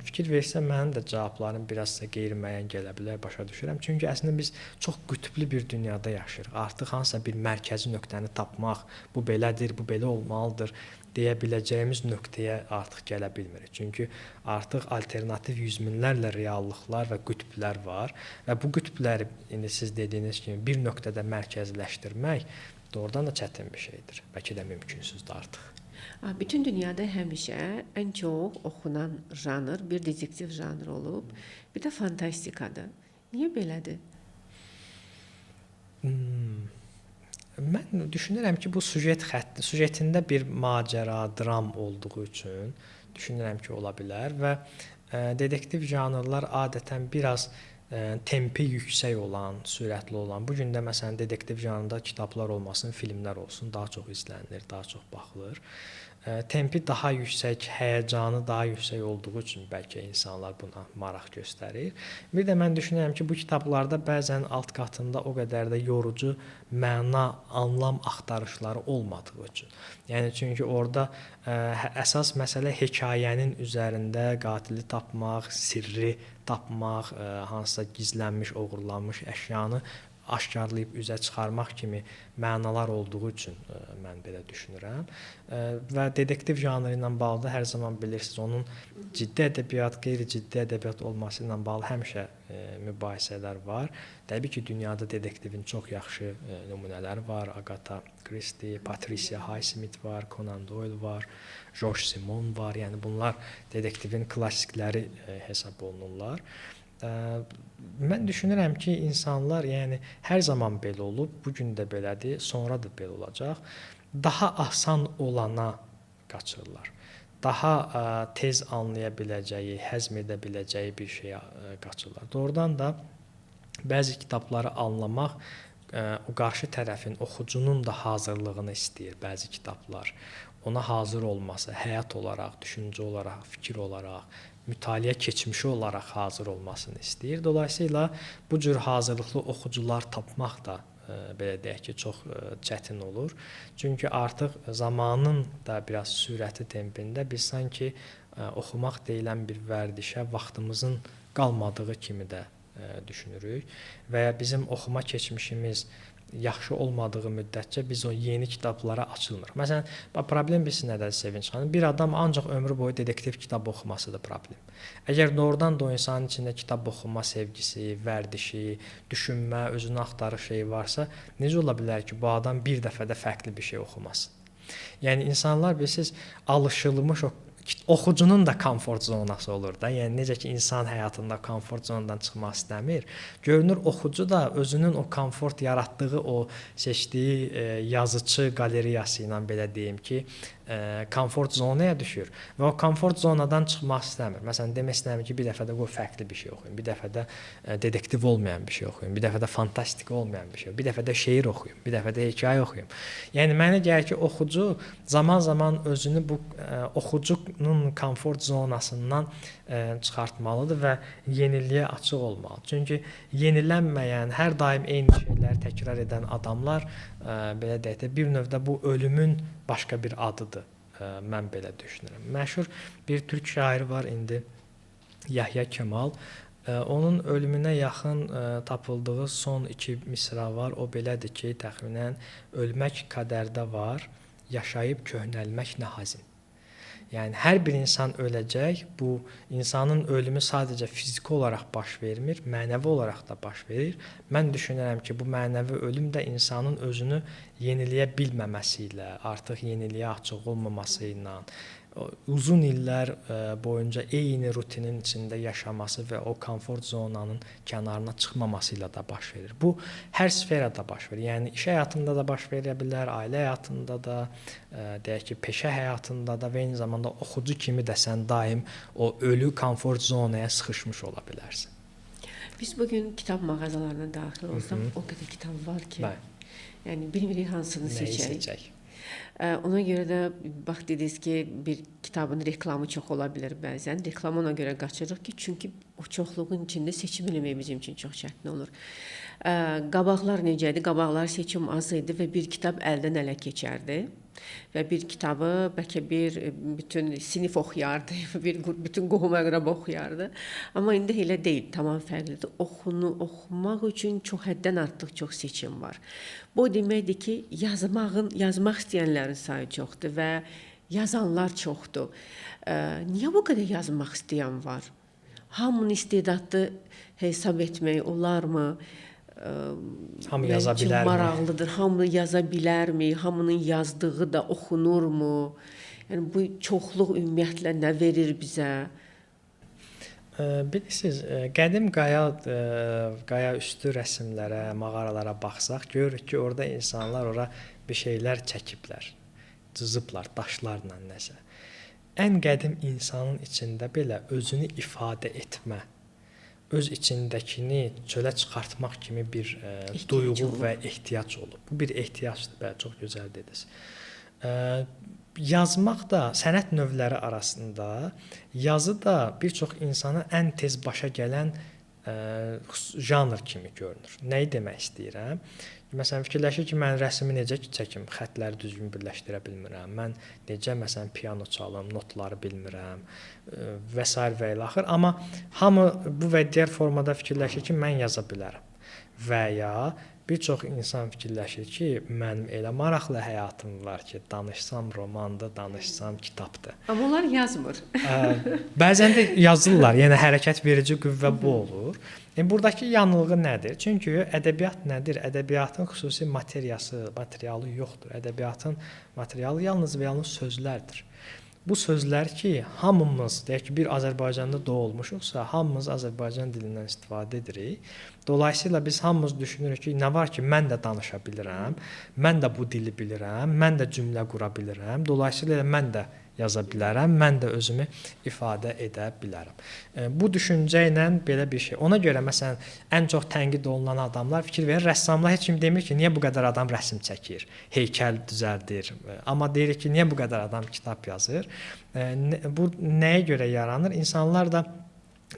fikir versə mənim də cavablarım biraz da qeyri-müəyyən gələ bilər, başa düşürəm. Çünki əslində biz çox qütblü bir dünyada yaşayırıq. Artıq hansısa bir mərkəzi nöqtəni tapmaq, bu belədir, bu belə olmalıdır deyə biləcəyimiz nöqtəyə artıq gələ bilmirik. Çünki artıq alternativ yüz minlərlə reallıqlar və qütblər var və bu qütbləri indi siz dediyiniz kimi bir nöqtədə mərkəzləşdirmək doğrudan da çətin bir şeydir. Bəlkə də mümkünsüzdür artıq. Bütün dünyada həmişə ən çox oxunan janr bir dedektiv janrı olub, bir də fantastikadır. Niyə belədir? Mən düşünürəm ki, bu süjetində bir macəra, dram olduğu üçün düşünürəm ki, ola bilər və dedektiv janrlar adətən biraz tempi yüksək olan, sürətli olan. Bu gün də məsələn dedektiv janrında kitablar olmasın, filmlər olsun, daha çox izlənilir, daha çox baxılır. Tempi daha yüksək, həyəcanı daha yüksək olduğu üçün bəlkə insanlar buna maraq göstərir. Bir də mən düşünürəm ki, bu kitablarda bəzən alt qatında o qədər də yorucu məna, anlam axtarışları olmadığı üçün. Yəni çünki orada əsas məsələ hekayənin üzərində qatili tapmaq, sirri tapmaq, hansısa gizlənmiş, oğurlanmış əşyanı aşkarlayıb üzə çıxarmaq kimi mənalar olduğu üçün mən belə düşünürəm. Və detektiv janrı ilə bağlı hər zaman bilirsiniz, onun ciddi ədəbiyyat, qeyri-ciddi ədəbiyyat olması ilə bağlı həmişə mübahisələr var. Təbii ki, dünyada detektivin çox yaxşı nümunələri var. Agatha Christie, Patricia Highsmith var, Conan Doyle var, George Simenon var. Yəni bunlar detektivin klassikləri hesab olunurlar. Mən düşünürəm ki, insanlar, yəni hər zaman belə olub, bu gün də belədir, sonra da belə olacaq. Daha asan olana qaçırlar. Daha tez anlaya biləcəyi, həzm edə biləcəyi bir şeyə qaçırlar. Doğrudan da bəzi kitabları anlamaq o qarşı tərəfin, oxucunun da hazırlığını istəyir bəzi kitablar. Ona hazır olması, həyat olaraq, düşüncə olaraq, fikir olaraq, mütaliə keçmişi olaraq hazır olmasını istəyir. Dolayısıyla bu cür hazırlıqlı oxucular tapmaq da belə deyək ki, çox çətin olur. Çünki artıq zamanın da biraz sürəti tempində biz sanki oxumaq deyilən bir vərdişə vaxtımızın qalmadığı kimi də düşünürük və ya bizim oxuma keçmişimiz yaxşı olmadığı müddətcə biz o yeni kitablara açılmırıq. Məsələn, problem bilirsiz nədir Sevinç xanım? Bir adam ancaq ömrü boyu detektiv kitab oxumasıdır problem. Əgər doğrudan da o insanın içində kitab oxuma sevgisi, vərdişi, düşünmə, özünü axtarış şeyi varsa, necə ola bilər ki, bu adam bir dəfədə fərqli bir şey oxumasın? Yəni insanlar bilirsiniz, alışılmış oxucunun da komfort zonası olur da. Yəni necə ki insan həyatında komfort zonadan çıxmaq istəmir. Görünür oxucu da özünün o komfort yaratdığı o seçdiyi yazıçı qalereyası ilə belə deyim ki, komfort zonaya düşür və o komfort zonadan çıxmaq istəmir. Məsələn, demək istəyirəm ki, bir dəfədə qoy fərqli bir şey oxuyum, bir dəfədə detektiv olmayan bir şey oxuyum, bir dəfədə fantastik olmayan bir şey, bir dəfədə şeir oxuyum, bir dəfədə hekayə oxuyum. Yəni mənə gəlir ki, oxucu zaman-zaman özünü bu oxucunun komfort zonasından çıxartmalıdır və yeniliyə açıq olmalı. Çünki yenilənməyən, hər daim eyni şeyləri təkrar edən adamlar belə deyək də bir növdə bu ölümün başqa bir adıdır. Mən belə düşünürəm. Məşhur bir türk şairi var indi, Yahya Kemal. Onun ölümünə yaxın tapıldığı son 2 misra var. O belədir ki, təxminən ölmək qədərdə var, yaşayıb köhnəlmək nə hazin. Yəni hər bir insan öləcək. Bu insanın ölümü sadəcə fiziki olaraq baş vermir, mənəvi olaraq da baş verir. Mən düşünürəm ki, bu mənəvi ölüm də insanın özünü yeniliyə bilməməsi ilə, artıq yeniliyə açıq olmaması ilə, uzun illər boyunca eyni rutinin içində yaşaması və o komfort zonanın kənarına çıxmaması ilə də baş verir. Bu hər sferada baş verir. Yəni iş həyatında da baş verə bilər, ailə həyatında da, deyək ki, peşə həyatında da və eyni zamanda oxucu kimi də sən daim o ölü komfort zonaya sıxışmış ola bilərsən. Biz bugün kitab mağazalarına daxil olsaq, o qədər kitab var ki, yəni bilmirik hansını seçək. Ona görə də bax dediniz ki, bir kitabın reklamı çox ola bilər bəzən. Reklamı ona görə qaçırıq ki, çünki o çoxluğun içində seçim eləmək bizim üçün çox çətin olur. Qabaqlar necə idi? Qabaqlar seçim az idi və bir kitab əldən ələ keçərdi. Və bir kitabı bəlkə bütün sinif oxuyardı, bütün qohum-əqrəba oxuyardı. Amma indi elə deyil, tamam fərqlidir. Oxumaq üçün çox həddən artıq çox seçim var. Bu deməkdir ki, yazmaq istəyənlərin sayı çoxdur və yazanlar çoxdur. Niyə bu qədər yazmaq istəyən var? Hamının istedadlı hesab etmək olarmı? Hamı yaza bilərmi? Maraqlıdır. Hamı yaza bilərmi? Hamının yazdığı da oxunurmu? Yəni bu çoxluq ümumiyyətlə nə verir bizə? Bilirsiniz, qədim qaya üstü rəsmlərə, mağaralara baxsaq, görürük ki, orada insanlar ora bir şeylər çəkiblər, cızıblar daşlarla nəsə. Ən qədim insanın içində belə özünü ifadə etmə, öz içindəkini çölə çıxartmaq kimi bir duyğu və ehtiyac olub. Bu bir ehtiyacdır, bəli, çox gözəl dediniz. Yazmaq da sənət növləri arasında, yazı da bir çox insana ən tez başa gələn janr kimi görünür. Nəyi demək istəyirəm? Məsələn, fikirləşir ki, mən rəsmi necə çəkim, xəttləri düzgün birləşdirə bilmirəm. Mən necə məsələn piano çalım, notları bilmirəm və s. və ilə axır. Amma hamı bu və digər formada fikirləşir ki, mən yaza bilərəm. Və ya Bir çox insan fikirləşir ki, mənim elə maraqlı həyatım var ki, danışsam romandır, danışsam kitabdır. Amma onlar yazmır. Bəzən də yazırlar, yəni hərəkət verici qüvvə bu olur. Buradakı yanılğı nədir? Çünki ədəbiyyat nədir? Ədəbiyyatın xüsusi materialı yoxdur. Ədəbiyyatın materialı yalnız və yalnız sözlərdir. Bu sözlər ki, hamımız, deyək ki, bir Azərbaycanda doğulmuşuqsa, hamımız Azərbaycan dilindən istifadə edirik. Dolayısıyla biz hamımız düşünürük ki, nə var ki, mən də danışa bilirəm, mən də bu dili bilirəm, mən də cümlə qura bilirəm. Dolayısıyla mən də yaza bilərəm, mən də özümü ifadə edə bilərəm. Bu düşüncə ilə belə bir şey. Ona görə məsələn ən çox tənqid olunan adamlar fikir verir, rəssamlar heç kim demir ki, niyə bu qədər adam rəsm çəkir, heykəl düzəldir. Amma deyirik ki, niyə bu qədər adam kitab yazır? Bu nəyə görə yaranır? İnsanlar da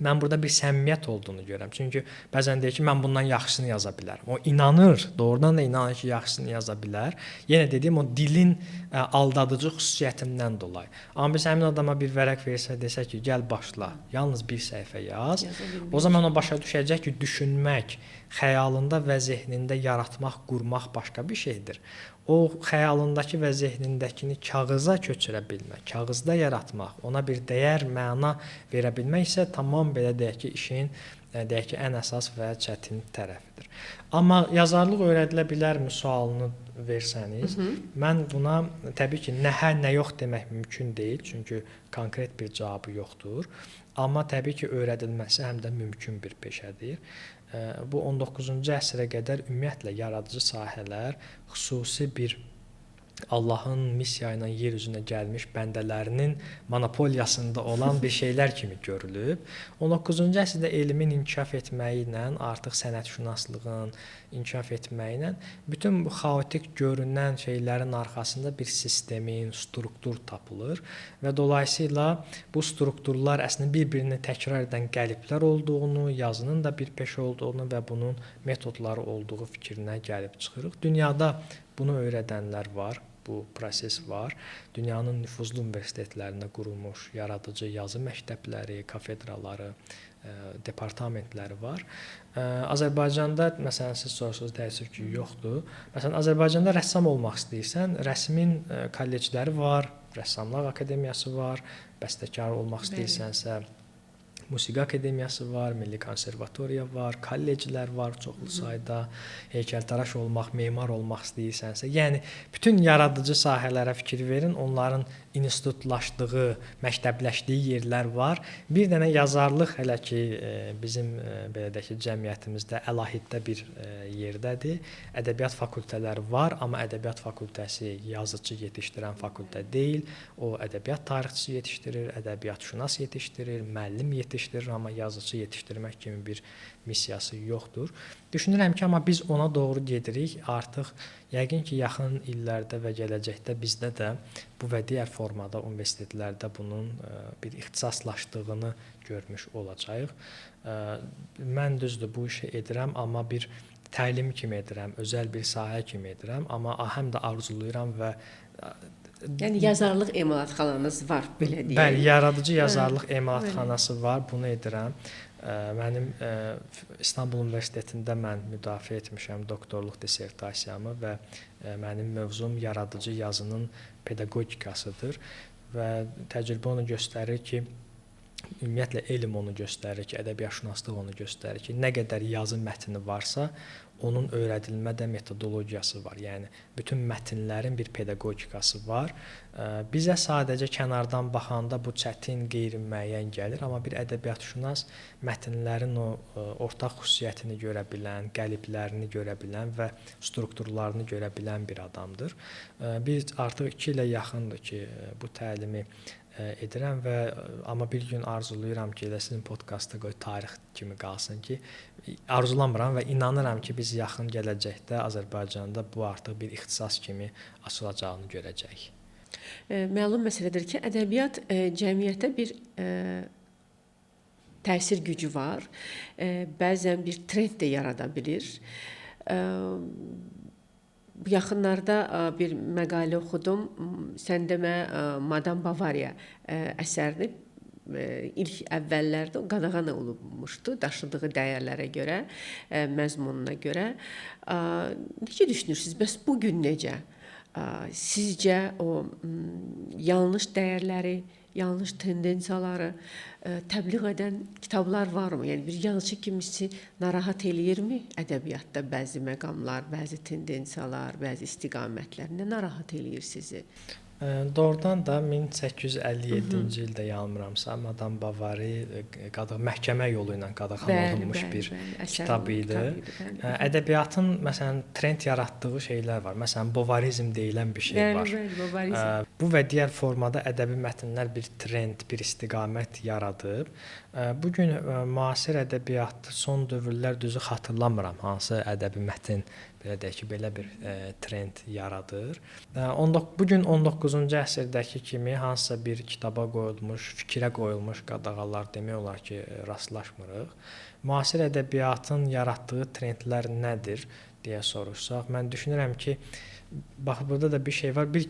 mən burada bir səmimiyyət olduğunu görürəm. Çünki bəzən deyir ki, mən bundan yaxşısını yaza bilərəm. O inanır, doğrudan da inanır ki, yaxşısını yaza bilər. Yenə dediyim o dilin aldadıcı xüsusiyyətindən dolayı. Amma biz həmin adama bir vərəq versə, desək ki, gəl başla, yalnız bir səhifə yaz. O zaman o başa düşəcək ki, düşünmək, xəyalında və zehnində yaratmaq, qurmaq başqa bir şeydir. O xəyalındakı və zehnindəkini kağıza köçürə bilmək, kağızda yaratmaq, ona bir dəyər, məna verə bilmək isə tamam belə deyək ki, işin deyək ki, ən əsas və çətin tərəfidir. Amma yazarlıq öyrədilə bilərmi sualını versəniz, mən buna təbii ki, nə hə, nə yox demək mümkün deyil, çünki konkret bir cavabı yoxdur. Amma təbii ki, öyrədilməsi həm də mümkün bir peşədir. Bu 19-cu əsrə qədər ümumiyyətlə yaradıcı sahələr xüsusi bir Allahın missiya ilə yer üzünə gəlmiş bəndələrinin monopoliyasında olan bir şeylər kimi görülüb. 19-cu əsrdə elmin inkişaf etməyi ilə, artıq sənətşünaslığın inkişaf etməyi ilə bütün bu xaotik görünən şeylərin arxasında bir sistemin, struktur tapılır və dolayısıyla bu strukturlar əslində bir-birini təkrar edən qəliblər olduğunu, yazının da bir peşə olduğunu və bunun metodları olduğu fikrinə gəlib çıxırıq. Dünyada bunu öyrədənlər var. Bu proses var. Dünyanın nüfuzlu universitetlərində qurulmuş yaradıcı yazı məktəbləri, kafedraları, departamentləri var. Azərbaycanda məsələn siz soruşsunuz, təəssüf ki, yoxdur. Məsələn Azərbaycanda rəssam olmaq istəyirsən, rəsmin kollecləri var, rəssamlar akademiyası var, bəstəkar olmaq istəyirsənsə Musiqi Akademiyası var, Milli Konservatoriya var, kolleclər var çoxlu sayda, heykəltaraş olmaq, memar olmaq istəyirsənsə, yəni bütün yaradıcı sahələrə fikir verin, onların institutlaşdığı, məktəbləşdiyi yerlər var. Bir dənə yazarlıq hələ ki bizim belə deyək ki, cəmiyyətimizdə əlahiddə bir yerdədir. Ədəbiyyat fakültələri var, amma ədəbiyyat fakültəsi yazıcı yetişdirən fakültə deyil. O ədəbiyyat tarixçisi yetişdirir, ədəbiyyatşünas yetişdirir, müəllim yetişdirir, amma yazıcı yetişdirmək kimi bir missiyası yoxdur. Düşünürəm ki, amma biz ona doğru gedirik. Artıq yəqin ki, yaxın illərdə və gələcəkdə bizdə də bu və digər formada universitetlərdə bunun bir ixtisaslaşdığını görmüş olacağıq. Mən düzdür bu işi edirəm, amma bir təlim kimi edirəm, özəl bir sahə kimi edirəm, amma həm də arzulayıram və yəni yazarlıq emalatxananız var, belə deyək. Bəli, yaradıcı yazarlıq emalatxanası var, bunu edirəm. Mənim İstanbul Universitetində mən müdafiə etmişəm doktorluq dissertasiyamı və mənim mövzum yaradıcı yazının pedaqogikasıdır və təcrübə onu göstərir ki, ümumiyyətlə elm onu göstərir ki, ədəbiyyatşünaslıq onu göstərir ki, nə qədər yazı mətni varsa, onun öyrədilmə də metodologiyası var. Yəni bütün mətnlərin bir pedaqogikası var. Bizə sadəcə kənardan baxanda bu çətin, qeyri-müəyyən gəlir, amma bir ədəbiyyatşünas mətnlərin o ortaq xüsusiyyətini görə bilən, qəliblərini görə bilən və strukturlarını görə bilən bir adamdır. Biz artıq 2 ilə yaxındır ki, bu təlimi edirəm və amma bir gün arzulayıram ki, elə sizin podkastda qoy tarix kimi qalsın ki, arzulamıram və inanıram ki, biz yaxın gələcəkdə Azərbaycanda bu artıq bir ixtisas kimi açılacağını görəcəyik. Məlum məsələdir ki, ədəbiyyat cəmiyyətə bir təsir gücü var. Bəzən bir trend də yarada bilir. Yaxınlarda bir məqalə oxudum. Sən demə Madam Bavariya əsərini ilk əvvəllərdə qadağan olunmuşdu daşıdığı dəyərlərə görə, məzmununa görə. Necə düşünürsüz? Bəs bu gün necə? Sizcə o yanlış dəyərləri, yanlış tendensiyaları təbliğ edən kitablar varmı? Yəni bir yazıcı kimisi narahat eləyirmi ədəbiyyatda bəzi məqamlar, bəzi tendensiyalar, bəzi istiqamətlər nə narahat eləyir sizi? Doğrudan da 1857-ci ildə yanılmıramsa Madame Bovary məhkəmə yolu ilə qadağan olunmuş bir kitab idi. Ədəbiyyatın məsələn trend yaratdığı şeylər var. Məsələn Bovarizm deyilən bir şey var. Bovarizm. Bu və digər formada ədəbi mətnlər bir trend, bir istiqamət yaradıb. Bu gün müasir ədəbiyyatı son dövrlər düzü xatırlamıram hansı ədəbi mətn belə deyək ki, belə bir trend yaradır. Bu gün 19-cu əsrdəki kimi hansısa bir kitaba qoyulmuş, fikrə qoyulmuş qadağalar demək olar ki, rastlaşmırıq. Müasir ədəbiyyatın yaratdığı trendlər nədir deyə soruşsaq, mən düşünürəm ki, bax burada da bir şey var. Bir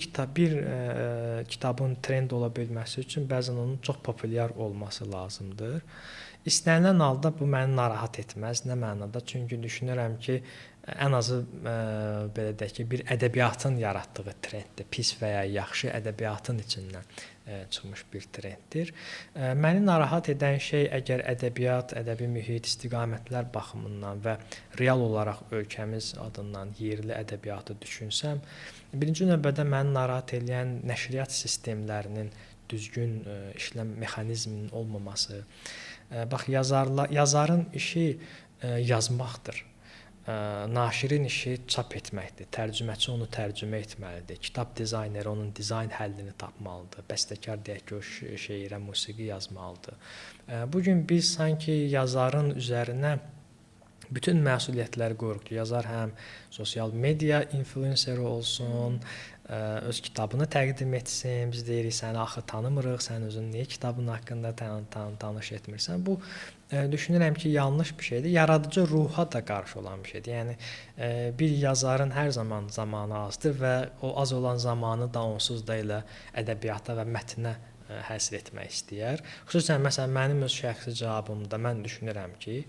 kitabın trend ola bilməsi üçün bəzən onun çox populyar olması lazımdır. İstənilən halda bu məni narahat etməz. Nə mənada? Çünki düşünürəm ki, ən azı belə deyək ki, bir ədəbiyyatın yaratdığı trenddir. Pis və ya yaxşı ədəbiyyatın içindən çıxmış bir trenddir. Məni narahat edən şey əgər ədəbiyyat, ədəbi mühit, istiqamətlər baxımından və real olaraq ölkəmiz adından yerli ədəbiyyatı düşünsəm, birinci növbədə məni narahat edən nəşriyyat sistemlərinin düzgün işləm mexanizminin olmaması. Bax, yazarın işi yazmaqdır. Naşirin işi çap etməkdir. Tərcüməçi onu tərcümə etməlidir. Kitab dizayneri onun dizayn həllini tapmalıdır. Bəstəkar deyək ki, o şeirə, musiqi yazmalıdır. Bu gün biz sanki yazarın üzərinə bütün məsuliyyətləri qoyuruq ki, yazar həm sosial media influenceri olsun, öz kitabını təqdim etsin. Biz deyirik, səni axı tanımırıq, sən özün niyə kitabın haqqında tanış etmirsən? Bu düşünürəm ki, yanlış bir şeydir. Yaradıcı ruha da qarşı olan bir şeydir. Yəni bir yazarın hər zaman zamanı azdır və o az olan zamanı da onsuz da elə ədəbiyyata və mətnə həsr etmək istəyər. Xüsusən məsələn mənim öz şəxsi cavabımda mən düşünürəm ki,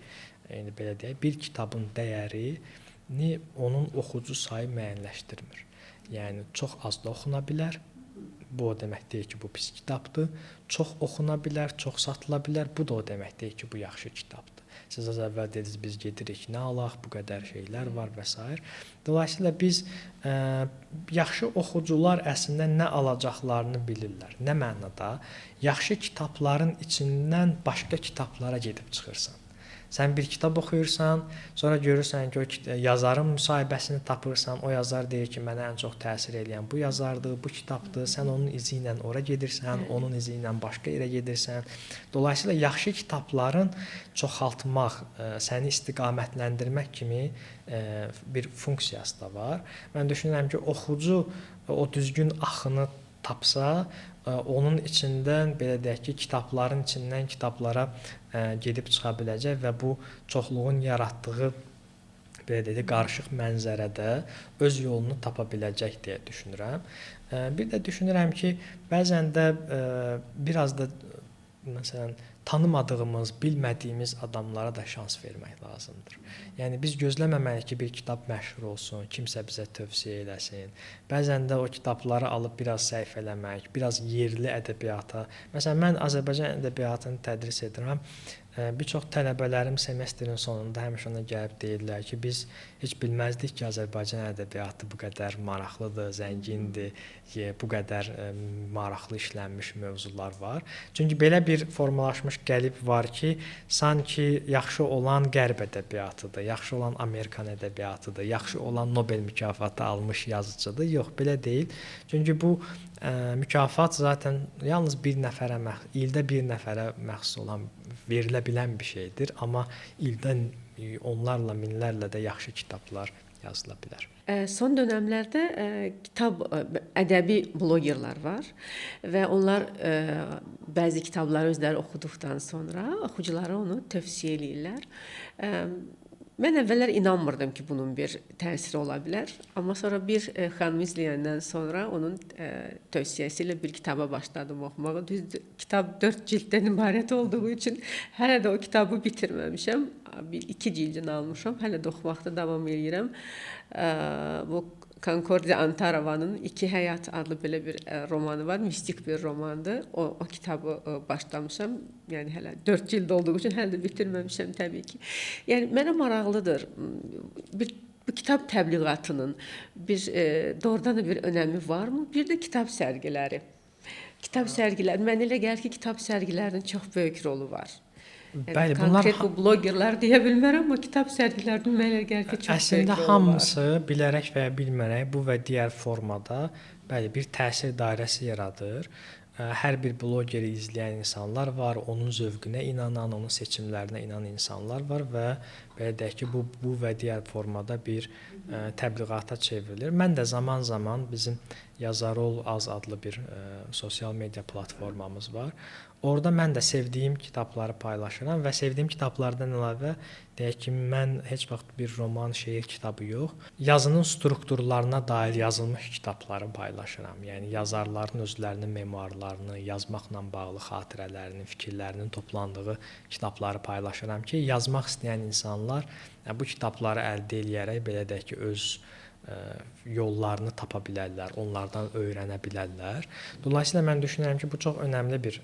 yəni belə deyək, bir kitabın dəyərini onun oxucu sayı müəyyənləşdirmir. Yəni çox az da oxuna bilər. Bu o demək deyil ki, bu pis kitabdır. Çox oxuna bilər, çox satıla bilər. Bu da o demək deyil ki, bu yaxşı kitabdır. Siz az əvvəl dediniz, biz gedirik, nə alaq, bu qədər şeylər var və s. Dolayısıyla biz yaxşı oxucular əslində nə alacaqlarını bilirlər. Nə mənada? Yaxşı kitabların içindən başqa kitablara gedib çıxırsan. Sən bir kitab oxuyursan, sonra görürsən ki, o yazarın müsahibəsini tapırsan, o yazar deyir ki, mənə ən çox təsir edən bu yazardır, bu kitabdır. Sən onun izi ilə ora gedirsən, onun izi ilə başqa yerə gedirsən. Dolayısıyla yaxşı kitabların çoxaltmaq, səni istiqamətləndirmək kimi bir funksiyası da var. Mən düşünürəm ki, oxucu o düzgün axını tapsa, onun içindən belə deyək ki, kitabların içindən kitablara gedib çıxa biləcək və bu çoxluğun yaratdığı belə deyək qarışıq mənzərədə öz yolunu tapa biləcək deyə düşünürəm. Bir də düşünürəm ki, bəzən də biraz da məsələn tanımadığımız, bilmədiyimiz adamlara da şans vermək lazımdır. Yəni biz gözləməməliyik ki, bir kitab məşhur olsun, kimsə bizə tövsiyə eləsin. Bəzən də o kitabları alıb biraz səhv eləmək, biraz yerli ədəbiyyata. Məsələn, mən Azərbaycan ədəbiyyatını tədris edirəm. Bir çox tələbələrim semestrin sonunda həmişə ona gəlib deyirlər ki, biz heç bilməzdik ki, Azərbaycan ədəbiyyatı bu qədər maraqlıdır, zəngindir, bu qədər maraqlı işlənmiş mövzular var. Çünki belə bir formalaşmış qəlib var ki, sanki yaxşı olan Qərb ədəbiyyatıdır, yaxşı olan Amerikan ədəbiyyatıdır, yaxşı olan Nobel mükafatı almış yazıcıdır. Yox, belə deyil. Çünki bu mükafat zaten yalnız ildə bir nəfərə məxsus olan, verilə bilən bir şeydir. Amma ildən onlarla, minlərlə də yaxşı kitablar yazıla bilər. Son dövrlərdə kitab ədəbi blogerlər var və onlar bəzi kitabları özləri oxuduqdan sonra oxuculara onu tövsiyə eləyirlər. Mən əvvəllər inanmırdım ki, bunun bir təsiri ola bilər. Amma sonra bir xanımı izləyəndən sonra onun tövsiyəsi ilə bir kitaba başladım oxumağa. Düzdür, kitab 4 cilddən ibarət olduğu üçün hələ də o kitabı bitirməmişəm. Bir 2 cildini almışam. Hələ də oxumaqda davam edirəm. Bu Concordia Antarovanın İki Həyat adlı belə bir romanı var. Mistik bir romandır. O kitabı başlamışam. Yəni hələ 4 cild olduğu üçün hələ də bitirməmişəm təbii ki. Yəni mənə maraqlıdır. Bu kitab təbliğatının doğrudan da bir önəmi varmı? Bir də kitab sərgiləri. Kitab sərgiləri, mənə elə gəlir ki, kitab sərgilərinin çox böyük rolu var. Yəni, Bəli, bunlar konkret bu blogerlər deyə bilmərəm, amma kitab sərgilərinin mənə gəlir ki, çox əslində böyük rolu var. hamısı bilərək və ya bilmərək bu və digər formada bəli bir təsir dairəsi yaradır. Hər bir bloqeri izləyən insanlar var, onun zövqünə inanan, onun seçimlərinə inanan insanlar var və belə deyək ki, bu və digər formada bir təbliğata çevrilir. Mən də zaman-zaman bizim Yazarol Az adlı bir sosial media platformamız var. Orada mən də sevdiyim kitabları paylaşıram və sevdiyim kitablardan əlavə deyək ki, mən heç vaxt bir roman, şeir kitabı yox, yazının strukturlarına dair yazılmış kitabları paylaşıram. Yəni yazarların özlərinin memuarlarını, yazmaqla bağlı xatirələrini, fikirlərinin toplandığı kitabları paylaşıram ki, yazmaq istəyən insanlar bu kitabları əldə edərək belə deyək ki, öz yollarını tapa bilərlər, onlardan öyrənə bilərlər. Dolayısıyla mən düşünürəm ki, bu çox önəmli bir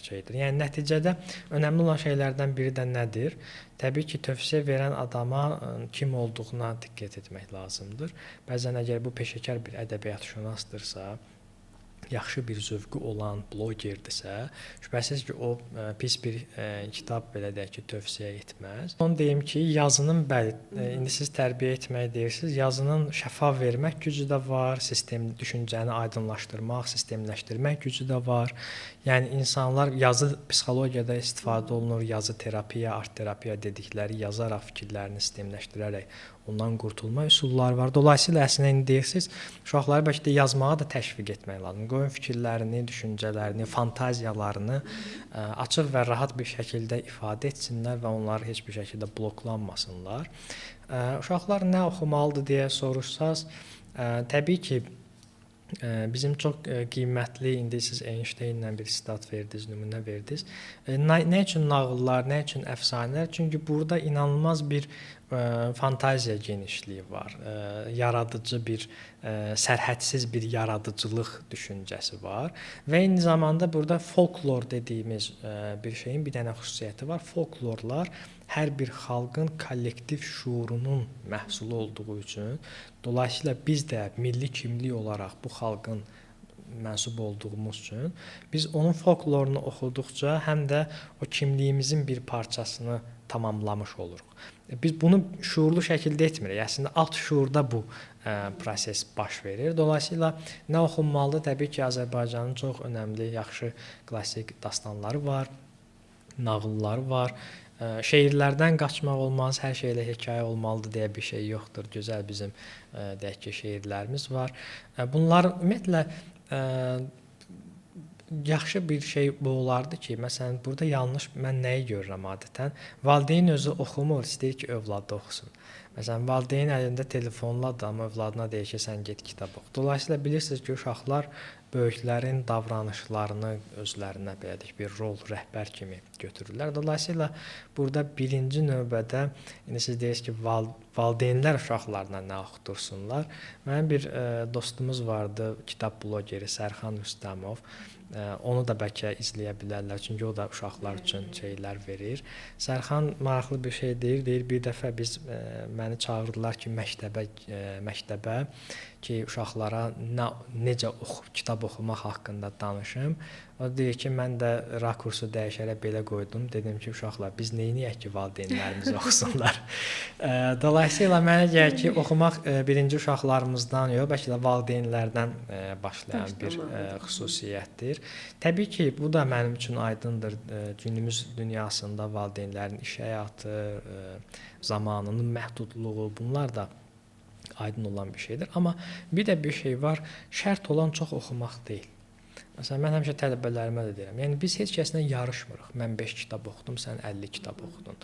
şeydir. Yəni nəticədə önəmli olan şeylərdən biri də nədir? Təbii ki, tövsiyə verən adama kim olduğuna diqqət etmək lazımdır. Bəzən əgər bu peşəkar bir ədəbiyyatşünasdırsa, yaxşı bir zövqü olan blogerdirsə, şübhəsiz ki, o pis bir kitab belə deyək ki, tövsiyə etməz. Onu deyim ki, yazının bəli, indi siz tərbiyə etmək deyirsiniz, yazının şəfa vermək gücü də var, düşüncəni aydınlaşdırmaq, sistemləşdirmək gücü də var. Yəni insanlar yazı psixologiyada istifadə olunur, yazı terapiya, art terapiya dedikləri yazaraq fikirlərini sistemləşdirərək ondan qurtulma üsulları var. Dolayısıyla əslində indi deyirsiniz, uşaqları bəlkə də yazmağa da təşviq etmək lazımdır. Qoyun fikirlərini, düşüncələrini, fantaziyalarını açıq və rahat bir şəkildə ifadə etsinlər və onları heç bir şəkildə bloklanmasınlar. Uşaqlar nə oxumalıdır deyə soruşsaz, təbii ki, bizim çox qiymətli, indi siz Einsteinlə bir sitat verdiniz, nümunə verdiniz. Nə üçün nağıllar, nə üçün əfsanələr? Çünki burada inanılmaz bir fantaziya genişliyi var. Yaradıcı bir, sərhədsiz bir yaradıcılıq düşüncəsi var və eyni zamanda burada folklor dediyimiz bir şeyin bir dənə xüsusiyyəti var. Folklorlar hər bir xalqın kollektiv şuurunun məhsulu olduğu üçün, dolayısıyla biz də milli kimlik olaraq bu xalqın mənsub olduğumuz üçün biz onun folklorunu oxuduqca həm də o kimliyimizin bir parçasını tamamlamış oluruq. Biz bunu şuurlu şəkildə etmirik. Əslində alt şuurda bu proses baş verir. Dolayısıyla nə oxunmalıdır? Təbii ki, Azərbaycanın çox önəmli, yaxşı klassik dastanları var, nağılları var. Şeirlərdən qaçmaq olmaz, hər şeylə hekayə olmalıdır deyə bir şey yoxdur. Gözəl bizim deyək ki, şeirlərimiz var. Bunlar ümumiyyətlə yaxşı bir şey bu olardı ki, məsələn, burada yanlış mən nəyi görürəm adətən? Valideyn özü oxumur, istəyir ki, övladı oxusun. Məsələn, valideyn əlində telefonladır, amma övladına deyir ki, sən get kitab oxu. Dolayısıyla bilirsiniz ki, uşaqlar böyüklərin davranışlarını özlərinə belə deyək bir rol, rəhbər kimi götürürlər. Dolayısıyla burada birinci növbədə indi siz deyirsiniz ki, valideynlər uşaqlarına nə oxutursunlar. Mənim bir dostumuz vardı, kitab bloqeri Sərxan Rüstəmov. Onu da bəlkə izləyə bilərlər, çünki o da uşaqlar üçün şeylər verir. Sərxan maraqlı bir şey deyir, bir dəfə məni çağırdılar ki, məktəbə ki, uşaqlara necə kitab oxumaq haqqında danışım. O deyir ki, mən də rakursu dəyişərək belə qoydum. Dedim ki, uşaqlar, biz neyniyək ki, valideynlərimiz oxusunlar. Dolayısıyla mənə gəlir ki, oxumaq birinci uşaqlarımızdan yox, bəlkə də valideynlərdən başlayan bir xüsusiyyətdir. Təbii ki, bu da mənim üçün aydındır. Günümüz dünyasında valideynlərin iş həyatı, zamanının məhdudluğu, bunlar da aydın olan bir şeydir. Amma bir də bir şey var, şərt olan çox oxumaq deyil. Məsələn, mən həmişə tələbələrimə də deyirəm. Yəni biz heç kəslə yarışmırıq. Mən 5 kitab oxudum, sən 50 kitab oxudun.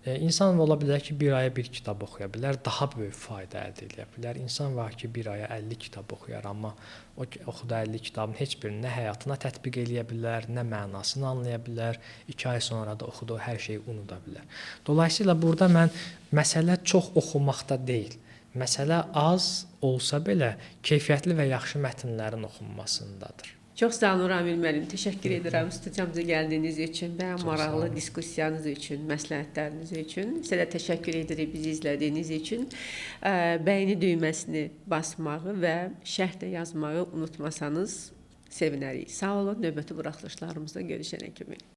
İnsan ola bilər ki, bir aya bir kitab oxuya bilər, daha böyük fayda əldə edə bilər. İnsan var ki, bir aya 50 kitab oxuyar, amma o oxuduğu 50 kitabın heç birini nə həyatına tətbiq eləyə bilər, nə mənasını anlaya bilər. 2 ay sonra da oxuduğu hər şeyi unuda bilər. Dolayısıyla burada mən məsələ çox oxumaqda deyil. Məsələ az olsa belə keyfiyyətli və yaxşı mətnlərin oxunmasındadır. Çox sağ olun Ramil müəllim. Təşəkkür edirəm studiyamıza gəldiyiniz üçün və maraqlı diskussiyanız üçün, məsləhətləriniz üçün. Sizə də təşəkkür edirik bizi izlədiyiniz üçün. Bəyəni düyməsini basmağı və şərh də yazmağı unutmasanız sevinərik. Sağ olun. Növbəti buraxılışlarımızda görüşənə kimi.